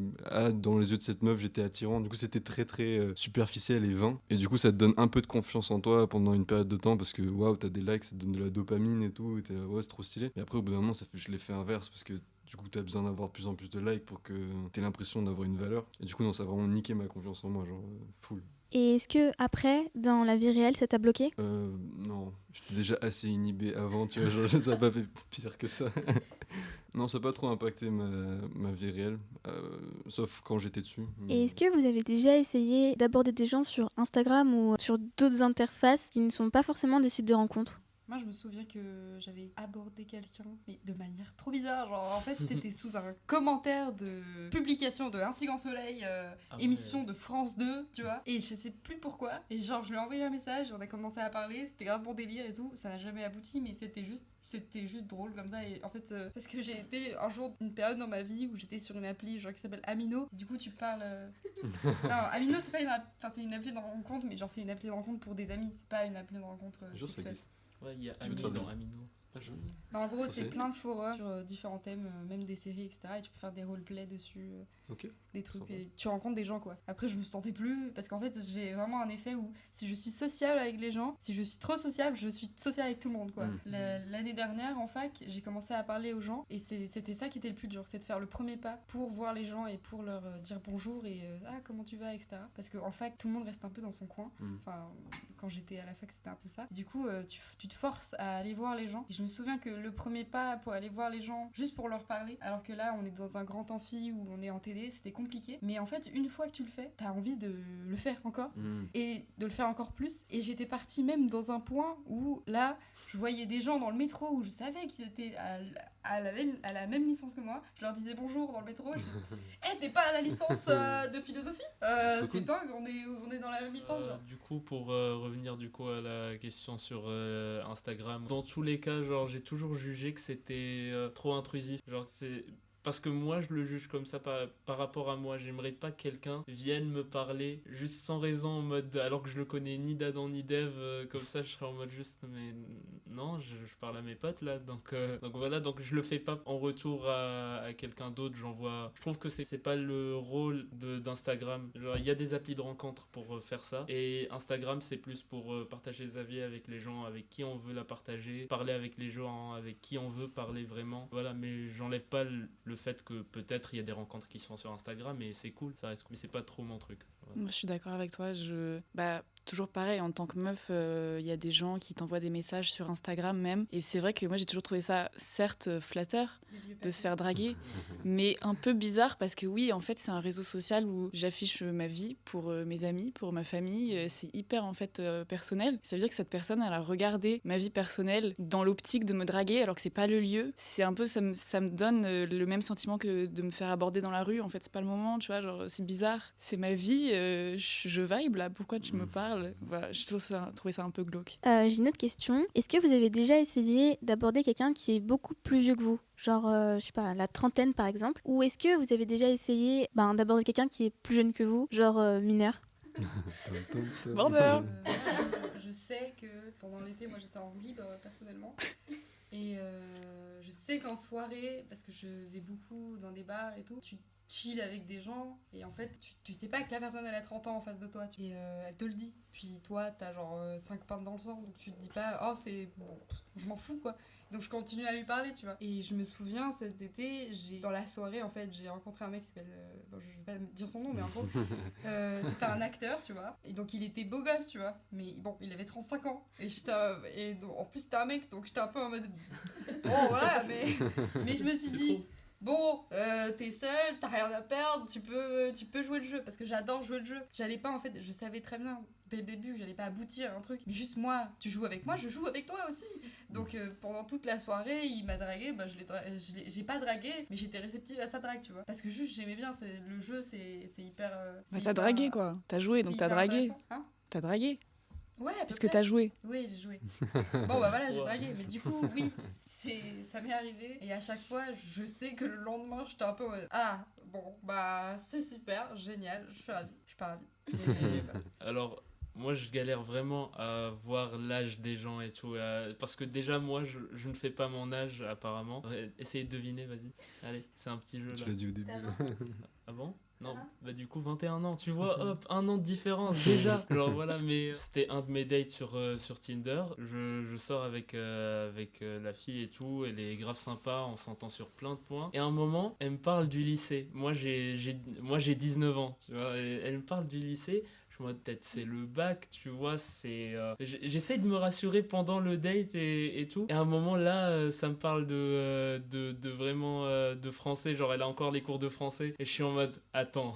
dans les yeux de cette meuf j'étais attirant. Du coup c'était très très superficiel et vain et du coup ça te donne un peu de confiance en toi pendant une période de temps parce que waouh t'as des likes, ça te donne de la dopamine et tout et t'es ouais c'est trop stylé. Et après au bout d'un moment ça fait je l'effet inverse parce que du coup t'as besoin d'avoir de plus en plus de likes pour que t'aies l'impression d'avoir une valeur et du coup non ça a vraiment niqué ma confiance en moi genre full. Et est-ce que après, dans la vie réelle, ça t'a bloqué? Non, j'étais déjà assez inhibé avant, tu vois, genre ça a pas fait pire que ça. Non, ça n'a pas trop impacté ma vie réelle, sauf quand j'étais dessus. Et est-ce que vous avez déjà essayé d'aborder des gens sur Instagram ou sur d'autres interfaces qui ne sont pas forcément des sites de rencontres? Moi, je me souviens que j'avais abordé quelqu'un, mais de manière trop bizarre. Genre, en fait, c'était sous un commentaire de publication de Ainsi qu'en Soleil, émission de France 2, tu vois. Et je sais plus pourquoi. Et genre, je lui ai envoyé un message, on a commencé à parler, c'était grave bon délire et tout. Ça n'a jamais abouti, mais c'était juste drôle comme ça. Et en fait, parce que j'ai été un jour, une période dans ma vie où j'étais sur une appli genre qui s'appelle Amino. Du coup, tu parles. Non, Amino, c'est pas c'est une appli de rencontre, mais genre, c'est une appli de rencontre pour des amis. C'est pas une appli de rencontre sexuelle. Ouais, il y a Tu veux te Ami faire dans Amino. En gros, Ça, c'est c'est- plein de forums sur différents thèmes, même des séries, etc. Et tu peux faire des roleplays dessus, Ok. des trucs, Sympa. et tu rencontres des gens, quoi. Après, je me sentais plus, parce qu'en fait, j'ai vraiment un effet où si je suis sociable avec les gens, si je suis trop sociable, je suis sociable avec tout le monde, quoi. L'année dernière, en fac, j'ai commencé à parler aux gens, et c'était ça qui était le plus dur, c'est de faire le premier pas pour voir les gens et pour leur dire bonjour et comment tu vas, etc. Parce qu'en fac, tout le monde reste un peu dans son coin. Enfin, quand j'étais à la fac, c'était un peu ça. Du coup, tu te forces à aller voir les gens. Et je me souviens que le premier pas pour aller voir les gens, juste pour leur parler, alors que là, on est dans un grand amphi où on est en TD, c'était compliqué. Mais en fait, une fois que tu le fais, t'as envie de le faire encore. Et de le faire encore plus. Et j'étais partie même dans un point où, là, je voyais des gens dans le métro où je savais qu'ils étaient à la même licence que moi. Je leur disais bonjour dans le métro. T'es pas à la licence de philosophie? C'est dingue, on est dans la même licence. Genre. Du coup, pour revenir du coup à la question sur Instagram, dans tous les cas, genre j'ai toujours jugé que c'était trop intrusif. Genre c'est parce que moi je le juge comme ça par rapport à moi. J'aimerais pas que quelqu'un vienne me parler juste sans raison en mode alors que je le connais ni d'Adam ni d'Ève comme ça je serais en mode juste mais non je parle à mes potes là donc voilà donc je le fais pas en retour à quelqu'un d'autre. Je trouve que c'est pas le rôle d'Instagram. Genre il y a des applis de rencontre pour faire ça et Instagram c'est plus pour partager des avis avec les gens avec qui on veut la partager, parler avec les gens avec qui on veut parler vraiment. Voilà, mais j'enlève pas le fait que peut-être il y a des rencontres qui se font sur Instagram et c'est cool, ça reste cool, mais c'est pas trop mon truc. Voilà. Moi, je suis d'accord avec toi. Toujours pareil, en tant que meuf, il y a des gens qui t'envoient des messages sur Instagram même. Et c'est vrai que moi, j'ai toujours trouvé ça, certes, flatteur de se faire draguer, mais un peu bizarre parce que oui, en fait, c'est un réseau social où j'affiche ma vie pour mes amis, pour ma famille. C'est hyper, en fait, personnel. Ça veut dire que cette personne, elle a regardé ma vie personnelle dans l'optique de me draguer alors que c'est pas le lieu. C'est un peu, ça me donne le même sentiment que de me faire aborder dans la rue. En fait, c'est pas le moment, tu vois, genre, c'est bizarre. C'est ma vie, je vibe là, pourquoi tu me parles? Voilà, je trouvais ça un peu glauque. J'ai une autre question. Est-ce que vous avez déjà essayé d'aborder quelqu'un qui est beaucoup plus vieux que vous? Genre, je sais pas, la trentaine par exemple? Ou est-ce que vous avez déjà essayé d'aborder quelqu'un qui est plus jeune que vous? Genre mineur? Border. Je sais que pendant l'été, moi j'étais en libre personnellement. Et je sais qu'en soirée, parce que je vais beaucoup dans des bars et tout, tu chill avec des gens et en fait tu sais pas que la personne elle a 30 ans en face de toi et elle te le dit, puis toi t'as genre 5 pintes dans le sang, donc tu te dis pas oh c'est bon, je m'en fous quoi, donc je continue à lui parler, tu vois. Et je me souviens cet été, dans la soirée en fait j'ai rencontré un mec qui s'appelle bon, je vais pas dire son nom mais en gros c'était un acteur, tu vois, et donc il était beau gosse, tu vois, mais bon il avait 35 ans et donc, en plus c'était un mec, donc j'étais un peu en mode bon voilà, mais je me suis dit bon, t'es seule, t'as rien à perdre, tu peux jouer le jeu, parce que j'adore jouer le jeu. J'allais pas, en fait, je savais très bien dès le début que j'allais pas aboutir à un truc, mais juste moi, tu joues avec moi, je joue avec toi aussi. Donc pendant toute la soirée, il m'a dragué, bah, j'ai pas dragué, mais j'étais réceptive à sa drague, tu vois. Parce que juste j'aimais bien, le jeu, c'est hyper... Bah t'as dragué quoi, t'as joué, donc t'as dragué. Hein, T'as dragué. ouais, Parce que t'as joué. Oui, j'ai joué. Bon, bah voilà, j'ai Wow. dragué. Mais du coup, oui, ça m'est arrivé. Et à chaque fois, je sais que le lendemain, j'étais un peu en mode, ah, bon, bah c'est super, génial, je suis ravie. Je suis pas ravie. Mais, voilà. Alors, moi, je galère vraiment à voir l'âge des gens et tout. Parce que déjà, moi, je ne fais pas mon âge, apparemment. Essayez de deviner, vas-y. Allez, c'est un petit jeu, Tu là. l'as dit au début. Ah bon? Non, bah du coup 21 ans, tu vois, hop, 1 an de différence déjà. Genre voilà, mais c'était un de mes dates sur Tinder. Je sors avec la fille et tout, elle est grave sympa, on s'entend sur plein de points. Et à un moment, elle me parle du lycée. Moi j'ai 19 ans, tu vois, et elle me parle du lycée. Je suis en mode, peut-être c'est le bac, tu vois, c'est... J'essaye de me rassurer pendant le date et tout. Et à un moment là, ça me parle de vraiment de français, genre elle a encore les cours de français. Et je suis en mode, attends,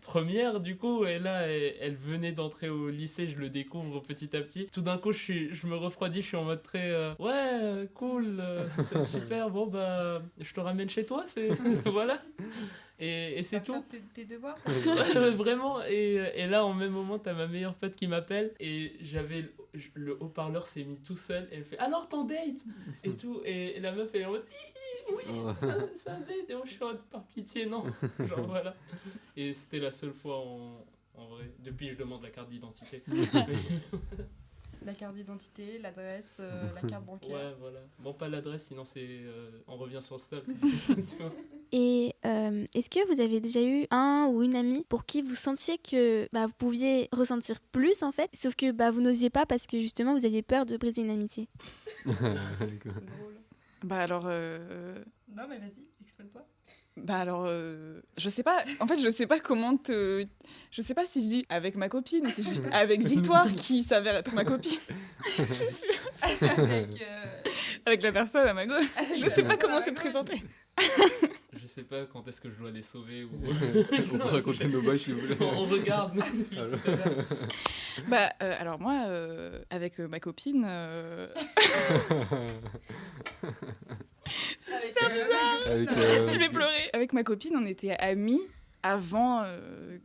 première du coup, et là elle venait d'entrer au lycée, je le découvre petit à petit. Tout d'un coup, je me refroidis, je suis en mode très, ouais, cool, c'est super, bon bah, je te ramène chez toi, c'est... voilà. Et c'est Tu vas tout. faire tes devoirs. Vraiment, et là, en même moment, t'as ma meilleure pote qui m'appelle, et j'avais le haut-parleur s'est mis tout seul, et elle fait alors ton date et tout, et la meuf elle est en mode hi, hi, oui, c'est un date, et moi je suis en mode par pitié, non, genre voilà. Et c'était la seule fois en vrai, depuis je demande la carte d'identité. La carte d'identité, l'adresse, la carte bancaire. Ouais, voilà. Bon, pas l'adresse, sinon c'est on revient sur le stop. Tu vois. Et est-ce que vous avez déjà eu un ou une amie pour qui vous sentiez que vous pouviez ressentir plus en fait, sauf que vous n'osiez pas parce que justement vous aviez peur de briser une amitié? Drôle. Bah alors... Non, mais vas-y, explique-toi. Bah alors, je sais pas, en fait je sais pas comment te... Je sais pas si je dis avec ma copine ou si je dis avec Victoire qui s'avère être ma copine. Je sais- avec la personne à ma gauche. Je sais pas comment te présenter. Je sais pas quand est-ce que je dois les sauver ou... On peut raconter nos bails si vous voulez. On regarde depuis tout à l'heure. Bah alors moi, avec ma copine... C'est super bizarre. Avec, Je vais pleurer. Avec ma copine, on était amis avant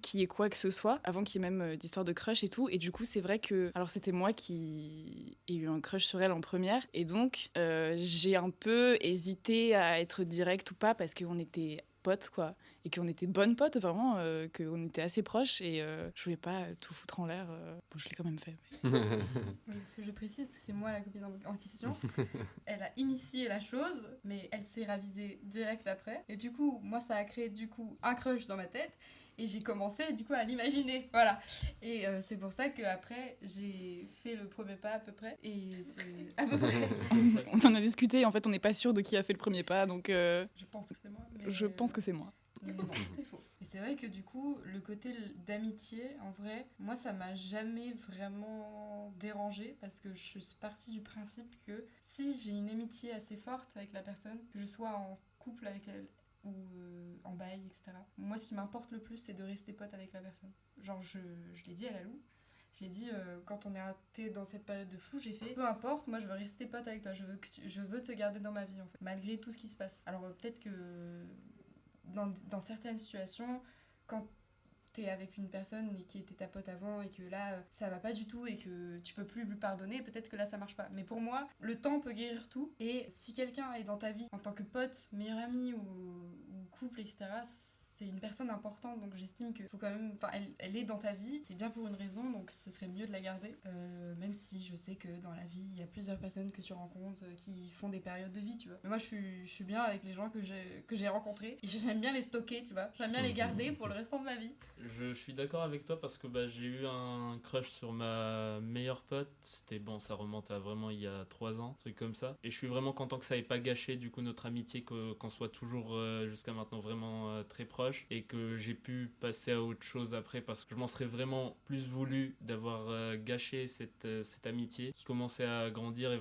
qu'il y ait quoi que ce soit, avant qu'il y ait même d'histoire de crush et tout. Et du coup, c'est vrai que... Alors, c'était moi qui ai eu un crush sur elle en première. Et donc, j'ai un peu hésité à être directe ou pas parce qu'on était potes, quoi. Et qu'on était bonnes potes, vraiment, qu'on était assez proches. Et je voulais pas tout foutre en l'air. Bon, je l'ai quand même fait. Mais... Oui, parce que je précise que c'est moi la copine en question. Elle a initié la chose, mais elle s'est ravisée direct après. Et du coup, moi, ça a créé du coup un crush dans ma tête. Et j'ai commencé du coup à l'imaginer, voilà. Et c'est pour ça qu'après, j'ai fait le premier pas à peu près. Et c'est à peu près. on en a discuté. En fait, on n'est pas sûr de qui a fait le premier pas. Donc, Je pense que c'est moi. Mais... je pense que c'est moi. Non, c'est faux. Et c'est vrai que du coup, le côté d'amitié, en vrai, moi, ça m'a jamais vraiment dérangée parce que je suis partie du principe que si j'ai une amitié assez forte avec la personne, que je sois en couple avec elle ou en bail, etc. Moi, ce qui m'importe le plus, c'est de rester pote avec la personne. Genre, je l'ai dit à la Lou. Je l'ai dit quand on est été dans cette période de flou, j'ai fait peu importe, moi je veux rester pote avec toi, je veux te garder dans ma vie en fait, malgré tout ce qui se passe. Alors peut-être que dans certaines situations, quand t'es avec une personne et qui était ta pote avant et que là ça va pas du tout et que tu peux plus lui pardonner, peut-être que là ça marche pas. Mais pour moi, le temps peut guérir tout, et si quelqu'un est dans ta vie en tant que pote, meilleur ami ou couple, etc., c'est une personne importante, donc j'estime que faut quand même, enfin, elle est dans ta vie, c'est bien pour une raison, donc ce serait mieux de la garder. Même si je sais que dans la vie, il y a plusieurs personnes que tu rencontres qui font des périodes de vie, tu vois. Mais moi, je suis bien avec les gens que j'ai rencontrés. Et j'aime bien les stocker, tu vois. J'aime bien les garder pour le restant de ma vie. Je suis d'accord avec toi parce que j'ai eu un crush sur ma meilleure pote. C'était bon, ça remonte à vraiment il y a 3 ans, un truc comme ça. Et je suis vraiment content que ça ait pas gâché du coup notre amitié, qu'on soit toujours jusqu'à maintenant vraiment très proches et que j'ai pu passer à autre chose après parce que je m'en serais vraiment plus voulu d'avoir gâché cette amitié qui commençait à grandir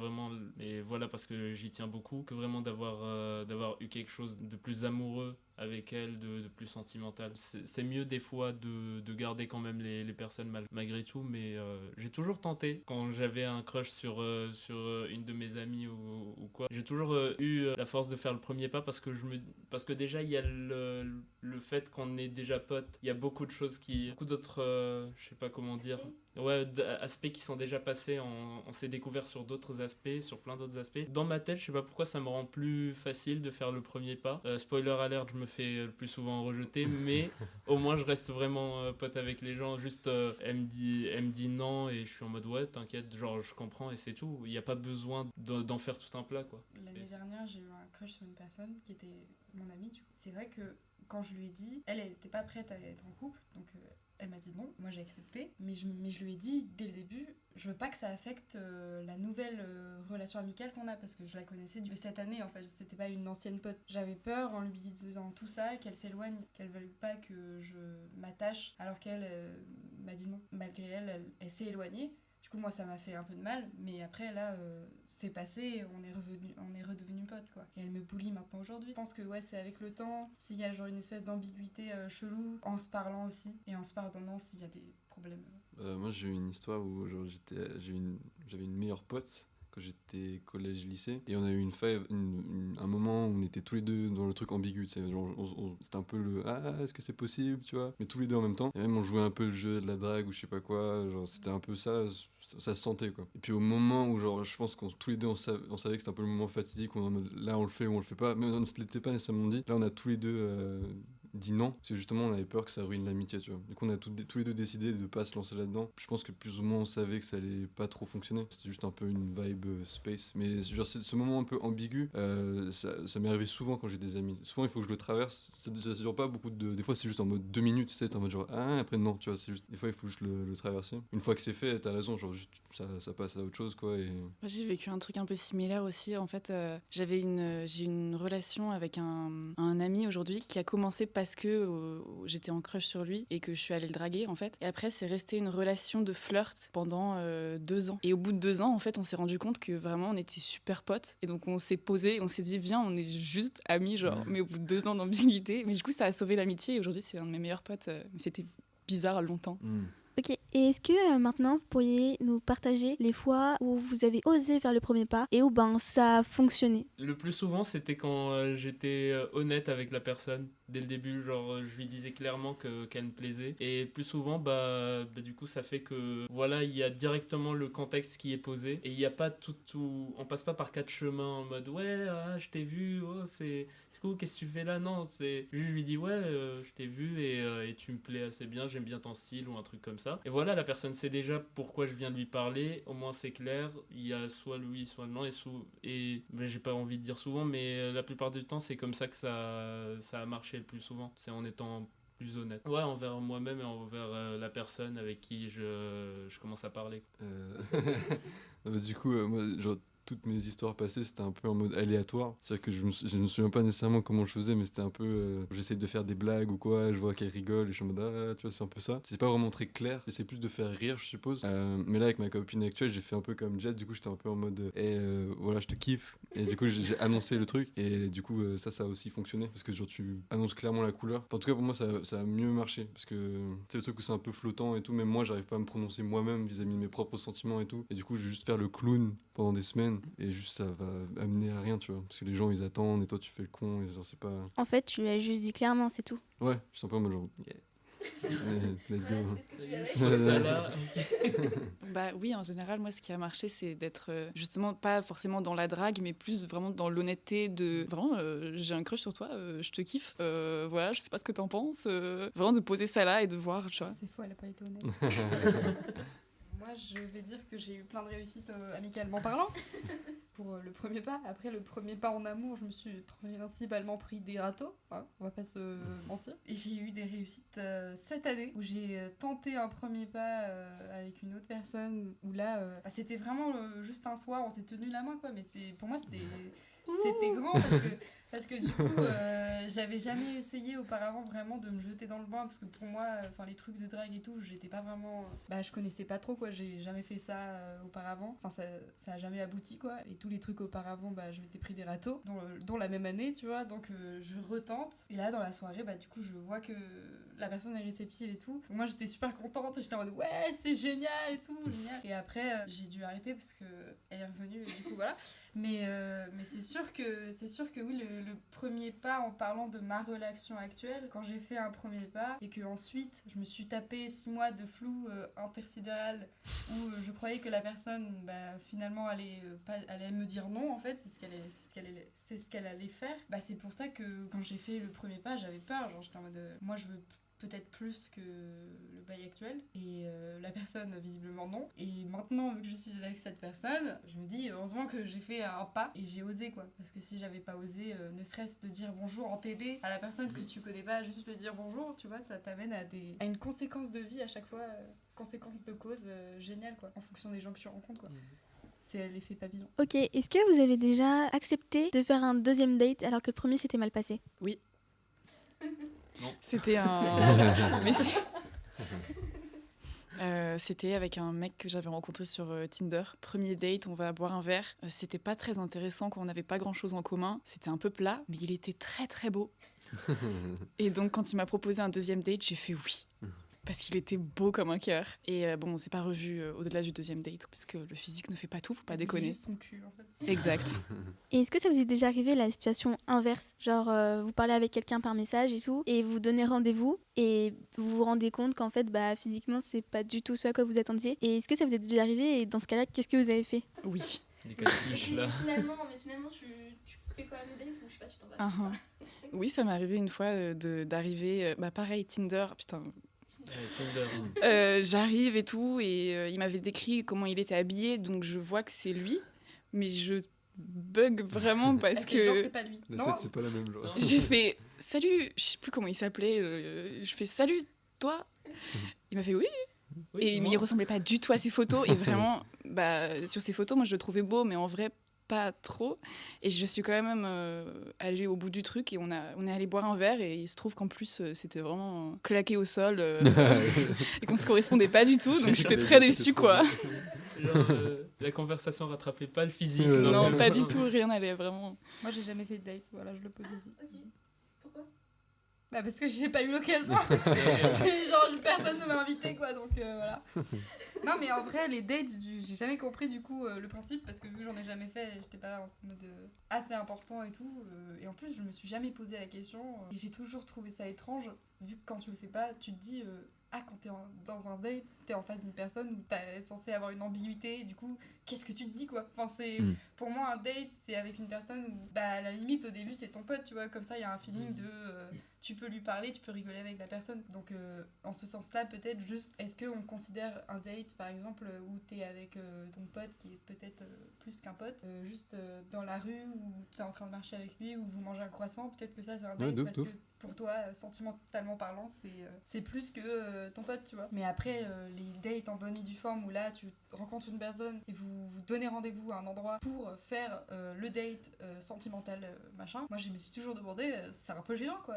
et voilà parce que j'y tiens beaucoup que vraiment d'avoir eu quelque chose de plus amoureux avec elle, de plus sentimental. C'est mieux des fois de garder quand même les personnes malgré tout, mais j'ai toujours tenté quand j'avais un crush sur une de mes amies ou quoi. J'ai toujours eu la force de faire le premier pas parce que déjà il y a le fait qu'on est déjà potes. Il y a beaucoup de choses beaucoup d'autres, je sais pas comment dire. Ouais, aspects qui sont déjà passés, on s'est découvert sur d'autres aspects, sur plein d'autres aspects. Dans ma tête, je sais pas pourquoi ça me rend plus facile de faire le premier pas. Spoiler alert, je me fais le plus souvent rejeter, mais au moins je reste vraiment pote avec les gens. Juste, elle me dit non et je suis en mode ouais, t'inquiète, genre je comprends et c'est tout. Il n'y a pas besoin d'en faire tout un plat, quoi. L'année dernière, j'ai eu un crush sur une personne qui était mon amie. C'est vrai que quand je lui ai dit, elle n'était pas prête à être en couple, donc elle m'a dit non, moi j'ai accepté, mais je lui ai dit dès le début, je veux pas que ça affecte la nouvelle relation amicale qu'on a, parce que je la connaissais de cette année en fait, c'était pas une ancienne pote. J'avais peur en lui disant tout ça, qu'elle s'éloigne, qu'elle veuille pas que je m'attache, alors qu'elle m'a dit non. Malgré elle s'est éloignée. Du coup, moi, ça m'a fait un peu de mal, mais après, là, c'est passé, on est redevenu potes, quoi. Et elle me bully maintenant aujourd'hui. Je pense que, ouais, c'est avec le temps, s'il y a genre une espèce d'ambiguïté chelou, en se parlant aussi, et en se pardonnant s'il y a des problèmes. Moi, j'ai eu une histoire où genre, j'avais une meilleure pote quand j'étais collège-lycée, et on a eu un moment où on était tous les deux dans le truc ambigu, tu sais, genre, c'était un peu le « Ah, est-ce que c'est possible ?» tu vois, mais tous les deux en même temps, et même on jouait un peu le jeu de la drague ou je sais pas quoi, genre c'était un peu ça se sentait, quoi. Et puis au moment où genre je pense qu'on tous les deux on savait que c'était un peu le moment fatidique, on est en mode là on le fait ou on le fait pas, mais on ne se l'était pas nécessairement dit, là on a tous les deux dit non, parce que justement on avait peur que ça ruine l'amitié, tu vois. Du coup on a tous les deux décidé de pas se lancer là-dedans. Je pense que plus ou moins on savait que ça allait pas trop fonctionner, c'était juste un peu une vibe space, mais genre ce moment un peu ambigu, ça m'est arrivé souvent quand j'ai des amis. Souvent il faut que je le traverse, ça dure pas beaucoup des fois c'est juste en mode 2 minutes, tu sais, t'es en mode genre ah, après non, tu vois, c'est juste des fois il faut juste le traverser. Une fois que c'est fait, t'as raison, genre juste ça passe à autre chose, quoi. Et moi, j'ai vécu un truc un peu similaire aussi. En fait, j'ai une relation avec un ami aujourd'hui qui a commencé parce que j'étais en crush sur lui et que je suis allée le draguer, en fait. Et après, c'est resté une relation de flirt pendant 2 ans. Et au bout de 2 ans, en fait, on s'est rendu compte que vraiment, on était super potes. Et donc, on s'est posé, on s'est dit, viens, on est juste amis, genre. Mais au bout de 2 ans d'ambiguïté. Mais du coup, ça a sauvé l'amitié. Et aujourd'hui, c'est un de mes meilleurs potes. Mais c'était bizarre longtemps. Ok, et est-ce que maintenant vous pourriez nous partager les fois où vous avez osé faire le premier pas et où ça a fonctionné? Le plus souvent, c'était quand j'étais honnête avec la personne. Dès le début, genre, je lui disais clairement qu'elle me plaisait. Et plus souvent, du coup, ça fait que, voilà, il y a directement le contexte qui est posé. Et il n'y a pas tout... On passe pas par 4 chemins en mode, ouais, ah, je t'ai vu, oh, c'est cool, qu'est-ce que tu fais là? Non, c'est... Juste, je lui dis, ouais, je t'ai vu et tu me plais assez bien, j'aime bien ton style ou un truc comme ça. Et voilà, la personne sait déjà pourquoi je viens de lui parler. Au moins, c'est clair. Il y a soit le oui, soit le non. Et j'ai pas envie de dire souvent, mais la plupart du temps, c'est comme ça que ça a marché le plus souvent. C'est en étant plus honnête. Ouais, envers moi-même et envers la personne avec qui je commence à parler. Du coup, moi, genre, toutes mes histoires passées, c'était un peu en mode aléatoire. C'est-à-dire que je me souviens pas nécessairement comment je faisais, mais c'était un peu... j'essaye de faire des blagues ou quoi, je vois qu'elle rigole et je suis en mode ah, tu vois, c'est un peu ça. C'est pas vraiment très clair, mais c'est plus de faire rire, je suppose. Mais là, avec ma copine actuelle, j'ai fait un peu comme Jet, du coup, j'étais un peu en mode voilà, je te kiffe. Et du coup, j'ai annoncé le truc, et du coup, ça a aussi fonctionné, parce que genre, tu annonces clairement la couleur. Enfin, en tout cas, pour moi, ça a mieux marché, parce que c'est le truc où c'est un peu flottant et tout, même moi, j'arrive pas à me prononcer moi-même vis-à-vis de mes propres sentiments et tout. Et du coup, je vais juste faire le clown pendant des semaines, et juste ça va amener à rien, tu vois, parce que les gens ils attendent et toi tu fais le con et genre c'est pas... En fait, tu lui as juste dit clairement, c'est tout. Ouais, je suis un peu en mode genre yeah. Let's go. Ça là, ok. Bah oui, en général, moi, ce qui a marché, c'est d'être justement pas forcément dans la drague, mais plus vraiment dans l'honnêteté de vraiment, j'ai un crush sur toi, je te kiffe, voilà, je sais pas ce que t'en penses, vraiment de poser ça là et de voir, tu vois. C'est faux, elle a pas été honnête. Moi, je vais dire que j'ai eu plein de réussites amicalement parlant pour le premier pas. Après le premier pas en amour, je me suis principalement pris des râteaux, hein, on va pas se mentir. Et j'ai eu des réussites cette année où j'ai tenté un premier pas avec une autre personne où là, c'était vraiment juste un soir, on s'est tenu la main quoi. Mais pour moi c'était grand parce que du coup j'avais jamais essayé auparavant vraiment de me jeter dans le bain parce que pour moi les trucs de drague et tout j'étais pas vraiment je connaissais pas trop quoi, j'ai jamais fait ça auparavant, ça a jamais abouti quoi, et tous les trucs auparavant je m'étais pris des râteaux dont la même année tu vois, donc je retente et là dans la soirée du coup je vois que la personne est réceptive et tout, donc moi j'étais super contente, j'étais en mode ouais c'est génial et tout génial, et après j'ai dû arrêter parce que elle est revenue et du coup voilà. Mais c'est sûr que oui, le premier pas en parlant de ma relation actuelle, quand j'ai fait un premier pas et que ensuite je me suis tapé 6 mois de flou intersidéral où je croyais que la personne finalement allait me dire non en fait, c'est ce qu'elle allait faire. C'est pour ça que quand j'ai fait le premier pas, j'avais peur, genre j'étais en mode moi je veux peut-être plus que le bail actuel, et la personne visiblement non, et maintenant vu que je suis avec cette personne je me dis heureusement que j'ai fait un pas et j'ai osé quoi, parce que si j'avais pas osé ne serait-ce de dire bonjour en TD à la personne que tu connais pas, juste le dire bonjour, tu vois, ça t'amène à une conséquence de vie à chaque fois, conséquence de cause géniale quoi, en fonction des gens que tu rencontres quoi. C'est l'effet papillon. Ok, est-ce que vous avez déjà accepté de faire un deuxième date alors que le premier s'était mal passé? Oui. Non. C'était mais c'était avec un mec que j'avais rencontré sur Tinder. Premier date, on va boire un verre. C'était pas très intéressant quand on n'avait pas grand-chose en commun. C'était un peu plat, mais il était très très beau. Et donc quand il m'a proposé un deuxième date, j'ai fait oui. Parce qu'il était beau comme un cœur. Et on s'est pas revus au-delà du deuxième date, parce que le physique ne fait pas tout, faut pas déconner. Juste son cul en fait. Exact. Et est-ce que ça vous est déjà arrivé la situation inverse? Genre, vous parlez avec quelqu'un par message et tout, et vous donnez rendez-vous, et vous vous rendez compte qu'en fait, physiquement, c'est pas du tout ce à quoi vous attendiez. Et est-ce que ça vous est déjà arrivé? Et dans ce cas-là, qu'est-ce que vous avez fait? Oui. Des catiches là. Finalement, tu fais quand même le date ou je sais pas, tu t'en vas? Oui, ça m'est arrivé une fois d'arriver, pareil, Tinder, putain. Tinder. J'arrive et tout, et il m'avait décrit comment il était habillé, donc je vois que c'est lui, mais je bug vraiment parce que genre, que c'est pas lui. La Non. tête, c'est pas la même, genre. j'ai fait salut, je sais plus comment il s'appelait, je fais salut toi. Il m'a fait oui, mais il ressemblait pas du tout à ses photos, et vraiment sur ses photos moi je le trouvais beau, mais en vrai pas trop, et je suis quand même allée au bout du truc, et on est allé boire un verre, et il se trouve qu'en plus c'était vraiment claqué au sol et qu'on se correspondait pas du tout, donc j'étais très déçue quoi. Genre, la conversation rattrapait pas le physique. Non, pas du tout, rien n'allait vraiment. Moi j'ai jamais fait de date, voilà, je le pose ici. Ok. Pourquoi? Parce que j'ai pas eu l'occasion. Genre personne ne m'a invité quoi, donc voilà. Non mais en vrai les dates, j'ai jamais compris du coup le principe, parce que vu que j'en ai jamais fait, j'étais pas en mode assez important et tout, et en plus je me suis jamais posé la question, et j'ai toujours trouvé ça étrange, vu que quand tu le fais pas, tu te dis quand t'es dans un date, t'es en face d'une personne où t'es censé avoir une ambiguïté, et du coup qu'est-ce que tu te dis quoi, pour moi un date c'est avec une personne où à la limite au début c'est ton pote, tu vois, comme ça il y a un feeling de tu peux lui parler, tu peux rigoler avec la personne, donc en ce sens là peut-être juste, est-ce qu'on considère un date par exemple où t'es avec ton pote qui est peut-être plus qu'un pote, juste dans la rue où t'es en train de marcher avec lui, ou vous mangez un croissant, peut-être que ça c'est un date, Ouais, parce que pour toi sentimentalement parlant c'est plus que ton pote, tu vois. Mais après les dates en bonne et due forme où là tu rencontres une personne et vous donnez rendez-vous à un endroit pour faire le date sentimental machin, moi je me suis toujours demandé, c'est un peu gênant quoi,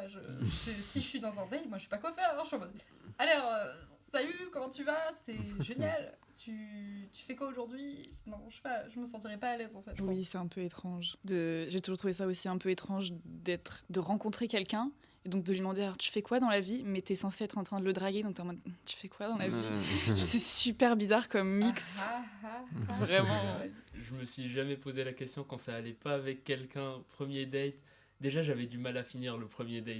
si je suis dans un date, moi je sais pas quoi faire, hein, je suis en mode alors salut, comment tu vas, c'est génial, tu fais quoi aujourd'hui, non je sais pas, je me sentirais pas à l'aise en fait. Oui, c'est un peu étrange. J'ai toujours trouvé ça aussi un peu étrange de rencontrer quelqu'un, et donc de lui demander alors tu fais quoi dans la vie, mais t'es censé être en train de le draguer, donc t'es en mode tu fais quoi dans la vie. C'est super bizarre comme mix. Vraiment. Je me suis jamais posé la question quand ça allait pas avec quelqu'un, premier date, Déjà, j'avais du mal à finir le premier date.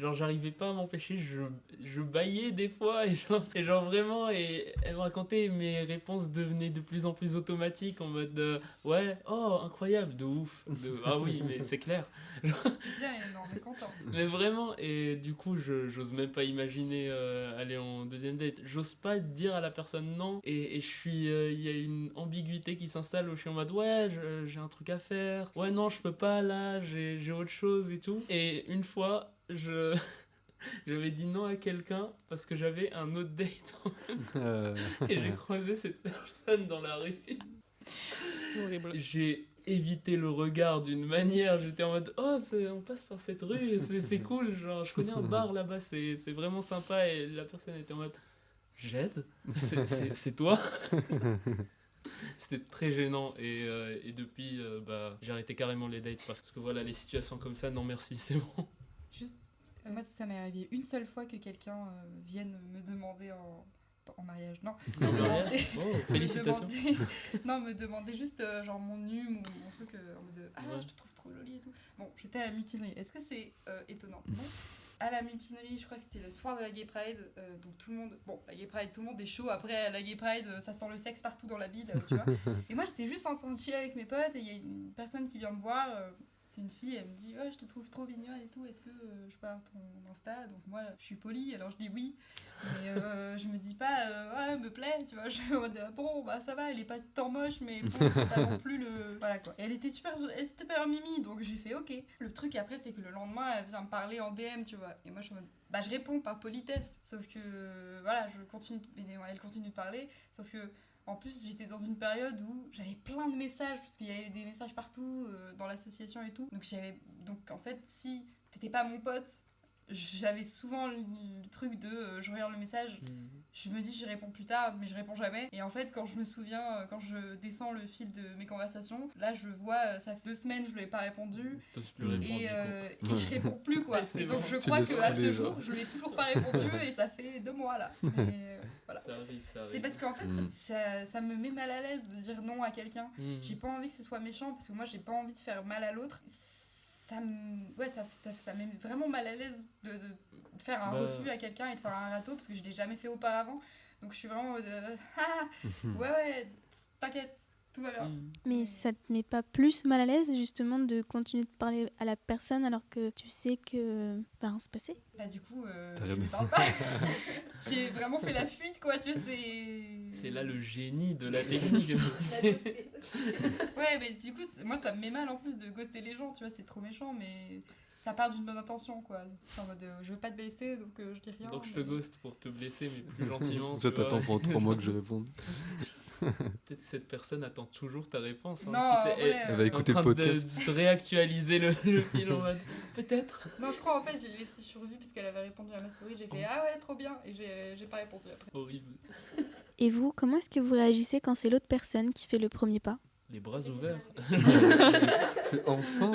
Genre, j'arrivais pas à m'empêcher, je bâillais des fois, et genre vraiment, et elle me racontait, mes réponses devenaient de plus en plus automatiques, en mode, ouais, oh, incroyable, de ouf, ah oui, mais c'est clair. C'est bien, non, on est content. Mais vraiment, et du coup, j'ose même pas imaginer aller en deuxième date. J'ose pas dire à la personne non, et je suis, il y a une ambiguïté qui s'installe où je suis en mode, ouais, j'ai un truc à faire, ouais, non, je peux pas là, j'ai autre chose et tout. Et une fois, j'avais dit non à quelqu'un parce que j'avais un autre date et j'ai croisé cette personne dans la rue. C'est horrible. J'ai évité le regard d'une manière, j'étais en mode oh on passe par cette rue, c'est cool, genre je connais un bar là-bas, c'est vraiment sympa, et la personne était en mode j'aide, c'est toi. C'était très gênant, et depuis j'ai arrêté carrément les dates parce que voilà, les situations comme ça, non merci, c'est bon. Juste, moi, ça m'est arrivé une seule fois que quelqu'un vienne me demander en mariage. Non, En me mariage demander- Oh, me félicitations. demander- non, me demander juste genre mon hume ou mon truc en mode ah Ouais. je te trouve trop jolie et tout. Bon, j'étais à la mutinerie. Est-ce que c'est étonnant? Non. À la mutinerie, je crois que c'était le soir de la Gay Pride, donc tout le monde, la Gay Pride, tout le monde est chaud. Après la Gay Pride, ça sent le sexe partout dans la ville, tu vois. Et moi, j'étais juste en train de chiller avec mes potes, et il y a une personne qui vient me voir. C'est une fille, elle me dit je te trouve trop mignonne et tout, est-ce que je peux avoir ton Insta? Donc moi je suis polie, alors je dis oui, mais je me dis pas ouais, me plaît, tu vois. Je suis en mode bon bah ça va, elle est pas tant moche, mais bon, c'est pas non plus le voilà quoi. Et elle était super mimi, donc j'ai fait ok. Le truc après c'est que le lendemain elle vient me parler en DM, tu vois, et moi je suis en mode je réponds par politesse, sauf que voilà, elle continue de parler, sauf que en plus, j'étais dans une période où j'avais plein de messages, parce qu'il y avait des messages partout dans l'association et tout. Donc en fait, si t'étais pas mon pote, j'avais souvent le truc de je regarde le message, je me dis j'y réponds plus tard, mais je réponds jamais. Et en fait, quand je me souviens, quand je descends le fil de mes conversations, là je vois, ça fait 2 semaines je lui ai pas répondu. T'oses plus répondre, Et du coup. je réponds plus quoi. Ouais, c'est Et donc bon. je Tu crois laisses qu'à couler, ce genre. jour, je lui ai toujours pas répondu et ça fait 2 mois là. Mais voilà. Ça arrive. C'est parce qu'en fait, ça me met mal à l'aise de dire non à quelqu'un. J'ai pas envie que ce soit méchant parce que moi, j'ai pas envie de faire mal à l'autre. Ça me met vraiment mal à l'aise de faire un refus à quelqu'un et de faire un râteau parce que je l'ai jamais fait auparavant. Donc je suis vraiment en mode ouais, t'inquiète, tout va bien. Mais ça te met pas plus mal à l'aise justement de continuer de parler à la personne alors que tu sais que va rien se passer? Bah du coup, T'as je rien lui parle pas. J'ai vraiment fait la fuite quoi, tu vois, C'est là le génie de la technique. Ouais, mais du coup, moi ça me met mal en plus de ghoster les gens, tu vois, c'est trop méchant, mais ça part d'une bonne intention quoi. C'est en mode je veux pas te blesser donc je dis rien. Donc je te mais- ghost pour te blesser, mais plus gentiment. Toi, tu vois. t'attends pendant 3 mois que je réponde. Peut-être que cette personne attend toujours ta réponse. Hein. Non, Qui sait, en vrai, Elle va est écouter en le train podcast. de réactualiser le fil en mode peut-être. Non, je crois en fait, je l'ai laissé sur vue parce qu'elle avait répondu à ma story. J'ai fait ah ouais, trop bien, et j'ai pas répondu après. Horrible. Et vous, comment est-ce que vous réagissez quand c'est l'autre personne qui fait le premier pas? Les bras ouverts. Enfin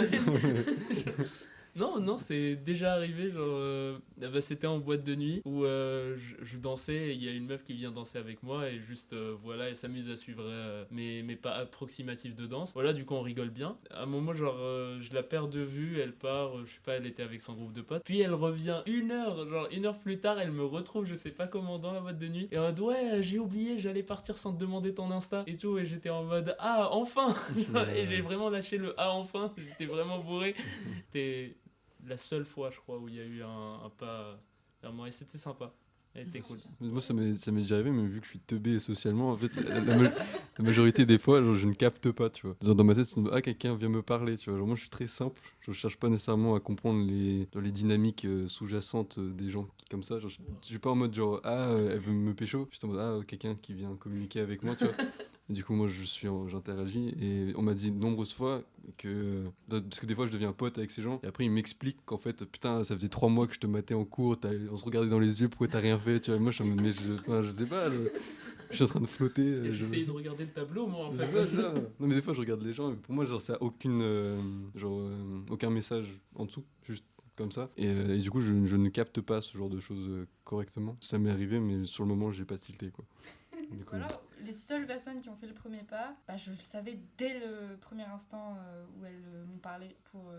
Non, c'est déjà arrivé, genre, c'était en boîte de nuit où je dansais et il y a une meuf qui vient danser avec moi et juste, voilà, elle s'amuse à suivre mes pas approximatifs de danse. Voilà, du coup, on rigole bien. À un moment, genre, je la perds de vue, elle part, je sais pas, elle était avec son groupe de potes. Puis elle revient 1 heure plus tard, elle me retrouve, je sais pas comment, dans la boîte de nuit. Et en mode, ouais, j'ai oublié, j'allais partir sans te demander ton Insta et tout. Et j'étais en mode, ah, enfin. Et j'ai vraiment lâché le ah, enfin. J'étais vraiment bourré. C'était la seule fois, je crois, où il y a eu un pas vers moi, et c'était sympa. Elle était cool. Moi, ça m'est déjà arrivé, mais vu que je suis teubé socialement, en fait, la majorité des fois, genre, je ne capte pas, tu vois. Genre, dans ma tête, c'est quelqu'un vient me parler, tu vois. Genre, moi, je suis très simple. Je cherche pas nécessairement à comprendre les dynamiques sous-jacentes des gens comme ça. Genre, je suis pas en mode genre, elle veut me pécho. Je suis en mode, quelqu'un qui vient communiquer avec moi, tu vois. Et du coup, moi, j'interagis. Et on m'a dit de nombreuses fois que. Parce que des fois, je deviens pote avec ces gens. Et après, ils m'expliquent qu'en fait, putain, ça faisait 3 mois que je te matais en cours. On se regardait dans les yeux, pourquoi t'as rien fait, tu vois. Moi, je sais pas. Je suis en train de flotter. J'essayais de regarder le tableau, moi, en fait. Non, mais des fois, je regarde les gens. Et pour moi, genre, ça a aucun message en dessous. Juste comme ça. Et du coup, je ne capte pas ce genre de choses correctement. Ça m'est arrivé, mais sur le moment, j'ai pas tilté, quoi. Du coup, Alors, les seules personnes qui ont fait le premier pas, bah, je le savais dès le premier instant où elles m'ont parlé.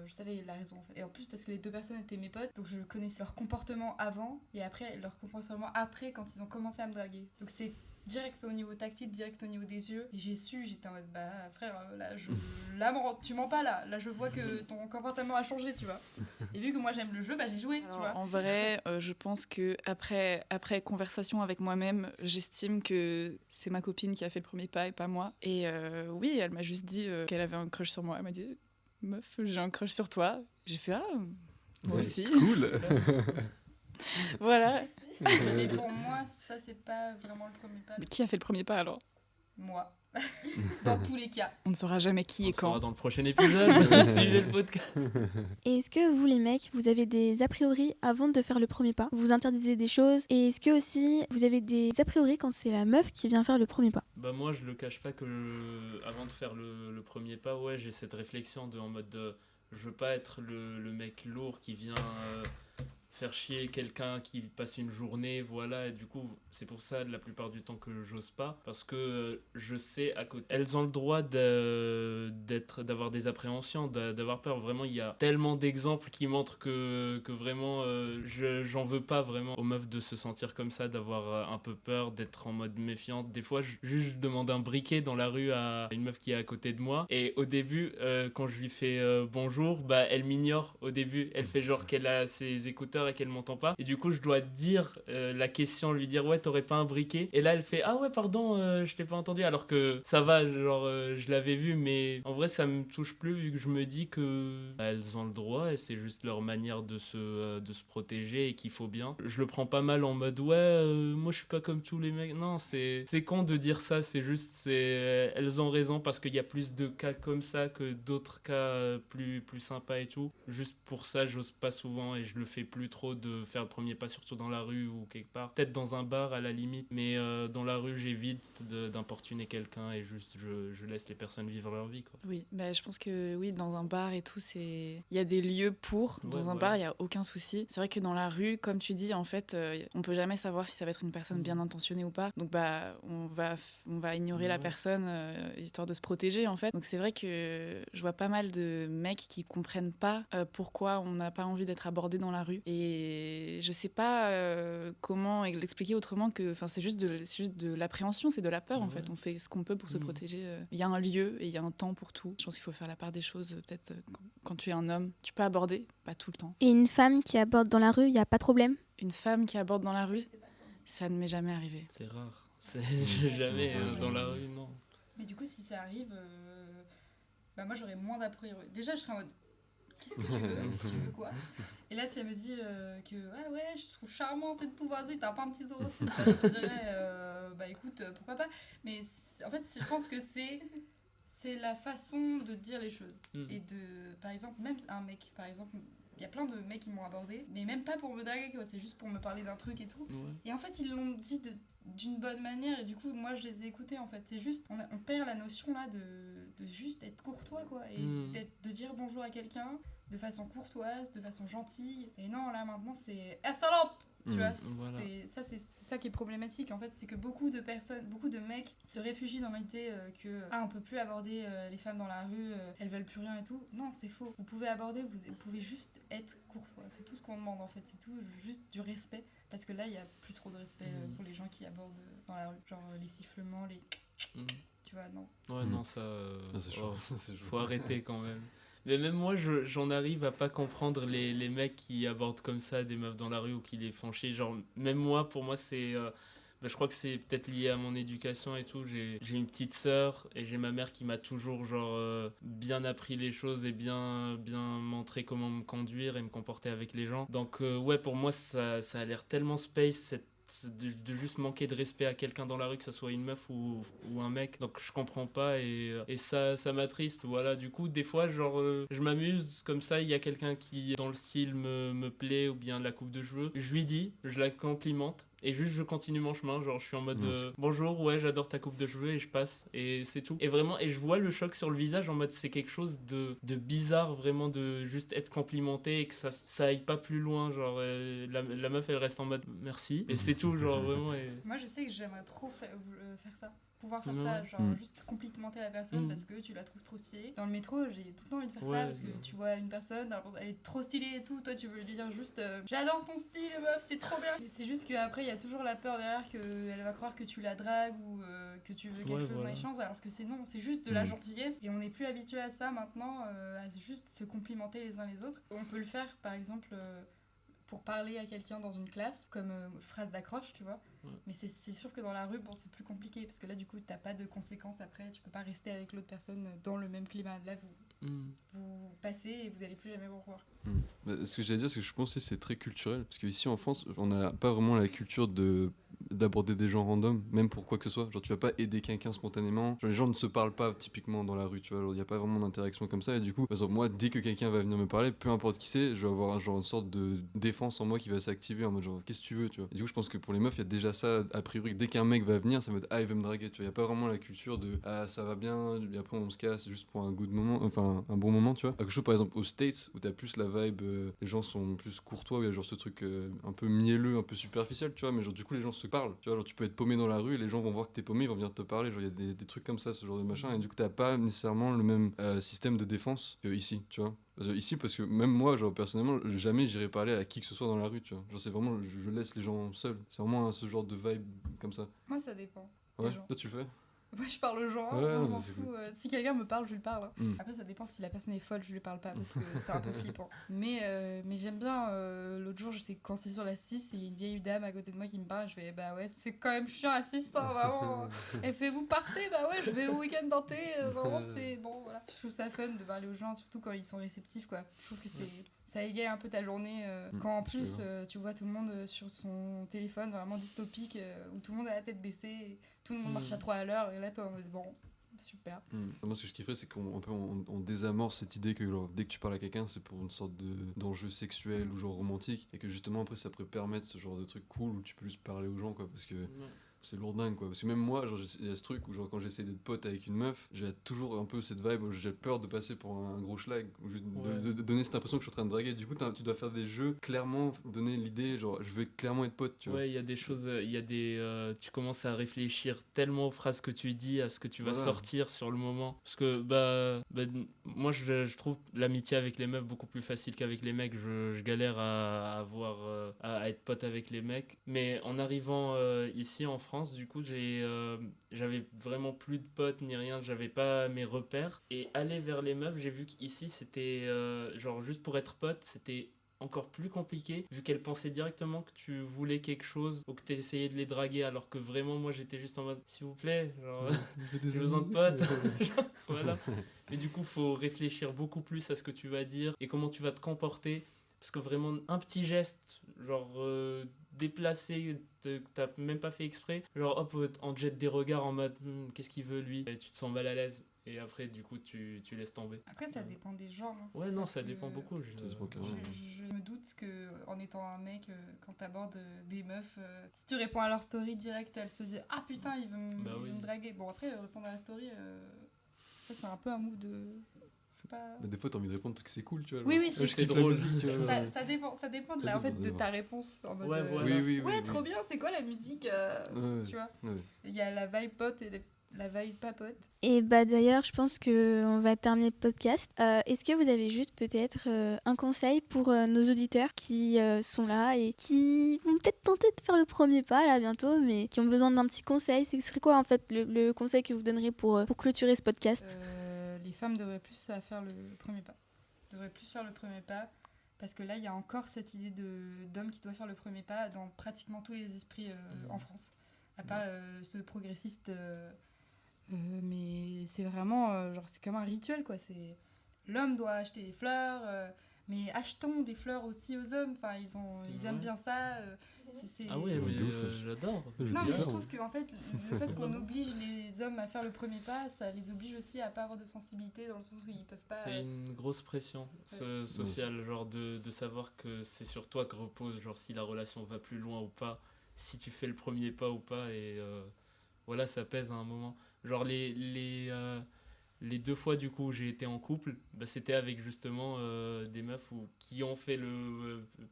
Je savais la raison en fait. Et en plus, parce que les deux personnes étaient mes potes, donc je connaissais leur comportement avant et après leur comportement après quand ils ont commencé à me draguer. Donc c'est direct au niveau tactile, direct au niveau des yeux. Et j'étais en mode, bah frère, tu mens pas là. Là, je vois que ton comportement a changé, tu vois. Et vu que moi j'aime le jeu, bah j'ai joué, tu vois. En vrai, je pense que après conversation avec moi-même, j'estime que c'est ma copine qui a fait le premier pas et pas moi. Et oui, elle m'a juste dit qu'elle avait un crush sur moi. Elle m'a dit, meuf, j'ai un crush sur toi. J'ai fait, moi aussi. Cool. Voilà. Mais pour moi, ça c'est pas vraiment le premier pas. Mais qui a fait le premier pas alors? Moi. Dans tous les cas. On ne saura jamais qui On et le saura quand. dans le prochain épisode. Suivez le podcast. Et est-ce que vous les mecs, vous avez des a priori avant de faire le premier pas? Vous interdisez des choses? Et est-ce que aussi vous avez des a priori quand c'est la meuf qui vient faire le premier pas? Bah moi je le cache pas que avant de faire le premier pas, ouais, j'ai cette réflexion en mode je veux pas être le mec lourd qui vient faire chier quelqu'un qui passe une journée, voilà, et du coup c'est pour ça la plupart du temps que j'ose pas, parce que je sais à côté elles ont le droit d'avoir des appréhensions, d'avoir peur. Vraiment il y a tellement d'exemples qui montrent que vraiment j'en veux pas vraiment aux meufs de se sentir comme ça, d'avoir un peu peur, d'être en mode méfiante. Des fois je demande un briquet dans la rue à une meuf qui est à côté de moi, et au début quand je lui fais bonjour, bah elle m'ignore au début, elle fait genre qu'elle a ses écouteurs et qu'elle m'entend pas, et du coup je dois dire la question, lui dire ouais t'aurais pas un briquet, et là elle fait ah ouais pardon je t'ai pas entendu, alors que ça va, genre je l'avais vu, mais en vrai ça me touche plus vu que je me dis que elles ont le droit et c'est juste leur manière de se protéger et qu'il faut bien. Je le prends pas mal en mode ouais moi je suis pas comme tous les mecs, non c'est con de dire ça, c'est juste elles ont raison, parce qu'il y a plus de cas comme ça que d'autres cas plus sympas et tout. Juste pour ça j'ose pas souvent et je le fais plus trop de faire le premier pas, surtout dans la rue ou quelque part, peut-être dans un bar à la limite, mais dans la rue j'évite d'importuner quelqu'un et juste je laisse les personnes vivre leur vie, quoi. Oui, bah, je pense que oui, dans un bar et tout, il y a des lieux pour. Dans Ouais, un bar, il n'y a aucun souci. C'est vrai que dans la rue, comme tu dis, en fait, on peut jamais savoir si ça va être une personne bien intentionnée ou pas. Donc bah, on va ignorer la personne histoire de se protéger, en fait. Donc c'est vrai que je vois pas mal de mecs qui comprennent pas pourquoi on n'a pas envie d'être abordé dans la rue. Et je sais pas comment l'expliquer autrement que, enfin, c'est juste de l'appréhension, c'est de la peur, en fait. On fait ce qu'on peut pour se protéger. Il y a un lieu et il y a un temps pour tout. Je pense qu'il faut faire la part des choses. Peut-être quand tu es un homme, tu peux aborder, pas tout le temps. Et une femme qui aborde dans la rue, il n'y a pas de problème? Une femme qui aborde dans la rue, ça ne m'est jamais arrivé. C'est rare, c'est jamais dans la rue, non. Mais du coup, si ça arrive, bah moi j'aurais moins d'a priori. Déjà, je serais en mode qu'est-ce que tu veux? Tu veux quoi? Et là, si elle me dit que ouais, je te trouve charmante et tout, vas-y, t'as pas un petit 06, bah, je te dirais bah écoute, pourquoi pas. Mais en fait, je pense que c'est la façon de dire les choses. Et par exemple, même un mec, par exemple, il y a plein de mecs qui m'ont abordé, mais même pas pour me draguer, quoi, c'est juste pour me parler d'un truc et tout. Ouais. Et en fait, ils l'ont dit d'une bonne manière, et du coup, moi, je les ai écoutés, en fait. C'est juste, on perd la notion, là, de juste être courtois, quoi, et de dire bonjour à quelqu'un de façon courtoise, de façon gentille. Et non, là, maintenant, c'est « Assalaam !» Tu vois, voilà. C'est ça qui est problématique, en fait, c'est que beaucoup de personnes, beaucoup de mecs se réfugient dans l'idée que on peut plus aborder les femmes dans la rue, elles veulent plus rien et tout. Non, c'est faux. Vous pouvez aborder, vous pouvez juste être courtois. C'est tout ce qu'on demande, en fait. C'est tout, juste du respect. Parce que là, il y a plus trop de respect pour les gens qui abordent dans la rue. Genre les sifflements, les... Tu vois, non. Ouais, non, ça... c'est chaud. Faut arrêter quand même. Mais même moi, j'en arrive à pas comprendre les mecs qui abordent comme ça des meufs dans la rue ou qui les font chier. Genre, même moi, pour moi, c'est... je crois que c'est peut-être lié à mon éducation et tout. J'ai une petite sœur et j'ai ma mère qui m'a toujours genre, bien appris les choses et bien montré comment me conduire et me comporter avec les gens. Donc, ouais, pour moi, ça a l'air tellement space, de juste manquer de respect à quelqu'un dans la rue, que ça soit une meuf ou un mec. Donc je comprends pas et ça m'attriste. Voilà, du coup des fois genre je m'amuse comme ça, il y a quelqu'un qui dans le style me plaît ou bien la coupe de cheveux, je lui dis, je la complimente et juste je continue mon chemin, genre je suis en mode Ouais. bonjour, ouais, j'adore ta coupe de cheveux, et je passe, et c'est tout. Et vraiment, et je vois le choc sur le visage en mode c'est quelque chose de bizarre, vraiment, de juste être complimenté et que ça aille pas plus loin, genre la meuf elle reste en mode merci, et c'est tout, genre vraiment. Et... Moi, je sais que j'aimerais trop faire ça. Pouvoir faire Ouais. ça, genre juste complimenter la personne parce que tu la trouves trop stylée. Dans le métro, j'ai tout le temps envie de faire ça parce que tu vois une personne, elle est trop stylée et tout, toi tu veux lui dire juste j'adore ton style, meuf, c'est trop bien. Et c'est juste qu'après, il y a toujours la peur derrière qu'elle va croire que tu la dragues ou que tu veux quelque chose dans l'échange, alors que c'est non, c'est juste de la gentillesse et on n'est plus habitué à ça maintenant, à juste se complimenter les uns les autres. On peut le faire par exemple. Pour parler à quelqu'un dans une classe, comme phrase d'accroche, tu vois. Ouais. Mais c'est sûr que dans la rue, bon, c'est plus compliqué, parce que là, du coup, t'as pas de conséquences après, tu peux pas rester avec l'autre personne dans le même climat. Là, vous passez et vous allez plus jamais vous revoir. Ce que j'allais dire, c'est que je pense que c'est très culturel, parce qu'ici en France, on n'a pas vraiment la culture d'aborder des gens random, même pour quoi que ce soit. Genre, tu vas pas aider quelqu'un spontanément. Genre, les gens ne se parlent pas typiquement dans la rue, tu vois. Il n'y a pas vraiment d'interaction comme ça. Et du coup, par exemple, moi, dès que quelqu'un va venir me parler, peu importe qui c'est, je vais avoir genre une sorte de défense en moi qui va s'activer en mode genre, qu'est-ce que tu veux, tu vois. Et du coup, je pense que pour les meufs, il y a déjà ça, a priori, dès qu'un mec va venir, ça va être ah, il veut me draguer, tu vois. Il n'y a pas vraiment la culture de ah, ça va bien, et après on se casse, c'est juste pour un good moment, enfin, un bon moment, tu vois. Quelque chose, par exemple, aux States, où t'as plus la vibe, les gens sont plus courtois, où il y a genre ce truc un peu mielleux, un peu superficiel, tu vois, mais genre du coup, les gens se parlent, tu vois. Genre, tu peux être paumé dans la rue et les gens vont voir que t'es paumé, ils vont venir te parler, genre il y a des trucs comme ça, ce genre de machin, et du coup t'as pas nécessairement le même système de défense que ici, tu vois. Ici, parce que même moi, genre personnellement, jamais j'irai parler à qui que ce soit dans la rue, tu vois. Genre c'est vraiment, je laisse les gens seuls, c'est vraiment ce genre de vibe comme ça. Moi ça dépend. Ouais, toi tu le fais? Moi je parle aux gens, ouais, je m'en fous. Si quelqu'un me parle, je lui parle. Après ça dépend, si la personne est folle, je lui parle pas parce que c'est un peu flippant. Mais j'aime bien, l'autre jour, je sais quand c'est sur la 6 et il y a une vieille dame à côté de moi qui me parle, je fais bah ouais, c'est quand même chiant la 6, hein, vraiment. Elle fait vous partez, bah ouais, je vais au week-end danté, vraiment c'est bon, voilà. Je trouve ça fun de parler aux gens, surtout quand ils sont réceptifs, quoi. Je trouve que ça égaye un peu ta journée quand en plus tu vois tout le monde sur son téléphone vraiment dystopique où tout le monde a la tête baissée, tout le monde marche à 3 à l'heure et là toi bon super. Moi ce que je kifferais c'est qu'on désamorce cette idée que genre, dès que tu parles à quelqu'un c'est pour une sorte d'enjeu sexuel ou genre romantique et que justement après ça pourrait permettre ce genre de truc cool où tu peux juste parler aux gens quoi parce que c'est lourdingue quoi parce que même moi genre il y a ce truc où genre quand j'essaie d'être pote avec une meuf j'ai toujours un peu cette vibe où j'ai peur de passer pour un gros schlag ou juste de donner cette impression que je suis en train de draguer du coup tu dois faire des jeux clairement donner l'idée genre je veux clairement être pote tu vois. Ouais il y a des choses tu commences à réfléchir tellement aux phrases que tu dis à ce que tu vas sortir sur le moment parce que moi je trouve l'amitié avec les meufs beaucoup plus facile qu'avec les mecs je galère à être pote avec les mecs mais en arrivant ici en France du coup j'avais vraiment plus de potes ni rien, j'avais pas mes repères et aller vers les meufs j'ai vu qu'ici c'était genre juste pour être pote c'était encore plus compliqué vu qu'elles pensaient directement que tu voulais quelque chose ou que tu essayais de les draguer alors que vraiment moi j'étais juste en mode s'il vous plaît genre j'ai besoin de potes genre, voilà mais du coup faut réfléchir beaucoup plus à ce que tu vas dire et comment tu vas te comporter parce que vraiment un petit geste genre déplacé que t'as même pas fait exprès genre hop on te jette des regards en mode qu'est-ce qu'il veut lui et tu te sens mal à l'aise et après du coup tu laisses tomber. Après ça dépend des gens ouais non ça dépend beaucoup je me doute que en étant un mec quand t'abordes des meufs si tu réponds à leur story direct elles se disent ah putain il veut me draguer bon après répondre à la story ça c'est un peu un move de Mais des fois t'as envie de répondre parce que c'est cool tu vois oui c'est drôle ça dépend de en fait de ta réponse en mode oui, trop bien c'est quoi la musique tu vois il y a la vibe pote et la vibe pas pote. Et d'ailleurs je pense qu'on va terminer le podcast. Est-ce que vous avez juste peut-être un conseil pour nos auditeurs qui sont là et qui vont peut-être tenter de faire le premier pas là bientôt mais qui ont besoin d'un petit conseil? Ce serait quoi en fait le conseil que vous donneriez pour clôturer ce podcast? Les femmes devraient plus faire le premier pas. Parce que là, il y a encore cette idée d'homme qui doit faire le premier pas dans pratiquement tous les esprits en France. À part ceux progressistes. Mais c'est vraiment... genre, c'est comme un rituel, quoi. L'homme doit acheter des fleurs... mais achetons des fleurs aussi aux hommes. Enfin, ils aiment bien ça. Ah ouais, mais j'adore. Non, mais je trouve qu'en fait, le fait qu'on oblige les hommes à faire le premier pas, ça les oblige aussi à pas avoir de sensibilité dans le sens où ils peuvent pas... C'est une grosse pression sociale, genre de savoir que c'est sur toi que repose, genre si la relation va plus loin ou pas. si tu fais le premier pas ou pas. Et voilà, ça pèse à un moment. Genre les 2 fois du coup où j'ai été en couple, c'était avec justement des meufs qui ont fait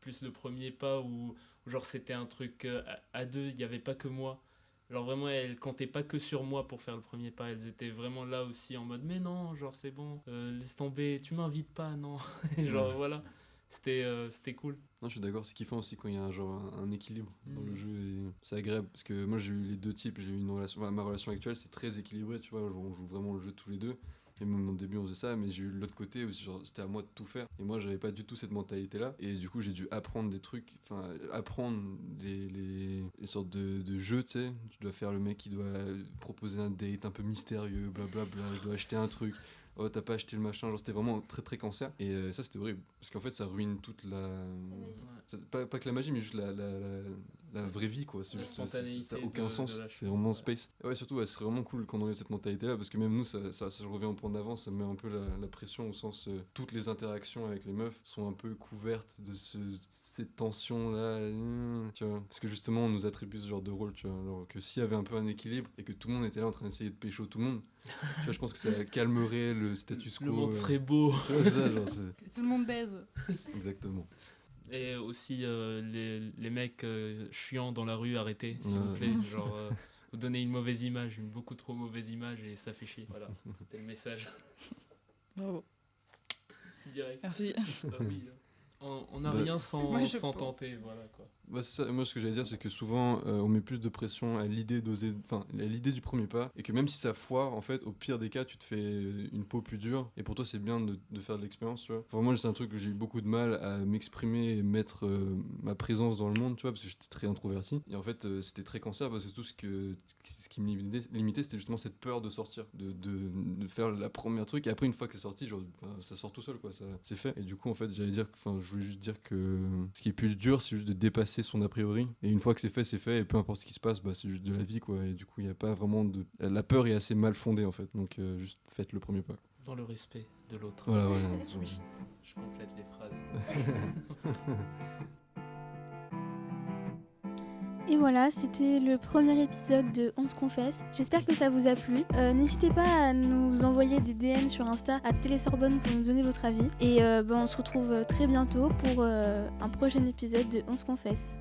plus le premier pas, ou genre c'était un truc à 2, il n'y avait pas que moi. Genre vraiment, elles comptaient pas que sur moi pour faire le premier pas, elles étaient vraiment là aussi en mode mais non, genre c'est bon, laisse tomber, tu m'invites pas, non. Et genre voilà, c'était cool. Non, je suis d'accord, c'est kiffant aussi quand il y a un équilibre dans le jeu, et c'est agréable parce que moi j'ai eu les 2 types. J'ai eu une relation, ma relation actuelle c'est très équilibré, tu vois, on joue vraiment le jeu tous les deux. Et même au début on faisait ça, mais j'ai eu l'autre côté où genre, c'était à moi de tout faire, et moi j'avais pas du tout cette mentalité là, et du coup j'ai dû apprendre des trucs, enfin apprendre les sortes de jeux, tu sais, tu dois faire le mec qui doit proposer un date un peu mystérieux, blablabla, je dois acheter un truc, oh t'as pas acheté le machin, genre c'était vraiment très très cancer, et ça c'était horrible parce qu'en fait ça ruine toute pas que la magie, mais juste la vraie vie, quoi. C'est juste, ça n'a aucun sens, c'est vraiment space. Et ouais, surtout, c'est vraiment cool quand on a cette mentalité là, parce que même nous, ça je reviens un point d'avant, ça met un peu la pression, au sens toutes les interactions avec les meufs sont un peu couvertes de cette tension là, tu vois, parce que justement on nous attribue ce genre de rôle, tu vois, alors que s'il y avait un peu un équilibre et que tout le monde était là en train d'essayer de pécho tout le monde, tu vois, je pense que ça calmerait le status quo, le monde serait beau. Tu vois, ça, genre, Que tout le monde baise. Exactement. Et aussi les mecs chiants dans la rue, arrêtez s'il vous plaît, genre vous donnez une mauvaise image, une beaucoup trop mauvaise image, et ça fait chier. Voilà, c'était le message. Bravo. Direct. Merci. Bah oui, on n'a rien sans tenter, voilà quoi. Moi, ce que j'allais dire, c'est que souvent on met plus de pression à l'idée du premier pas, et que même si ça foire, en fait, au pire des cas, tu te fais une peau plus dure, et pour toi, c'est bien de faire de l'expérience, tu vois. Enfin, moi, c'est un truc que j'ai eu beaucoup de mal à m'exprimer et mettre ma présence dans le monde, tu vois, parce que j'étais très introverti, et en fait, c'était très cancer, parce que tout ce qui me limitait, c'était justement cette peur de sortir, de faire la première truc, et après, une fois que c'est sorti, genre, ça sort tout seul, quoi, ça, c'est fait. Et du coup, en fait, je voulais juste dire que ce qui est plus dur, c'est juste de dépasser son a priori, et une fois que c'est fait, et peu importe ce qui se passe, c'est juste de la vie, quoi, et du coup il n'y a pas vraiment la peur est assez mal fondée en fait, donc juste faites le premier pas dans le respect de l'autre. Voilà. Oui. Je complète les phrases. Et voilà, c'était le premier épisode de On se confesse. J'espère que ça vous a plu. N'hésitez pas à nous envoyer des DM sur Insta à Télésorbonne pour nous donner votre avis. Et on se retrouve très bientôt pour un prochain épisode de On se confesse.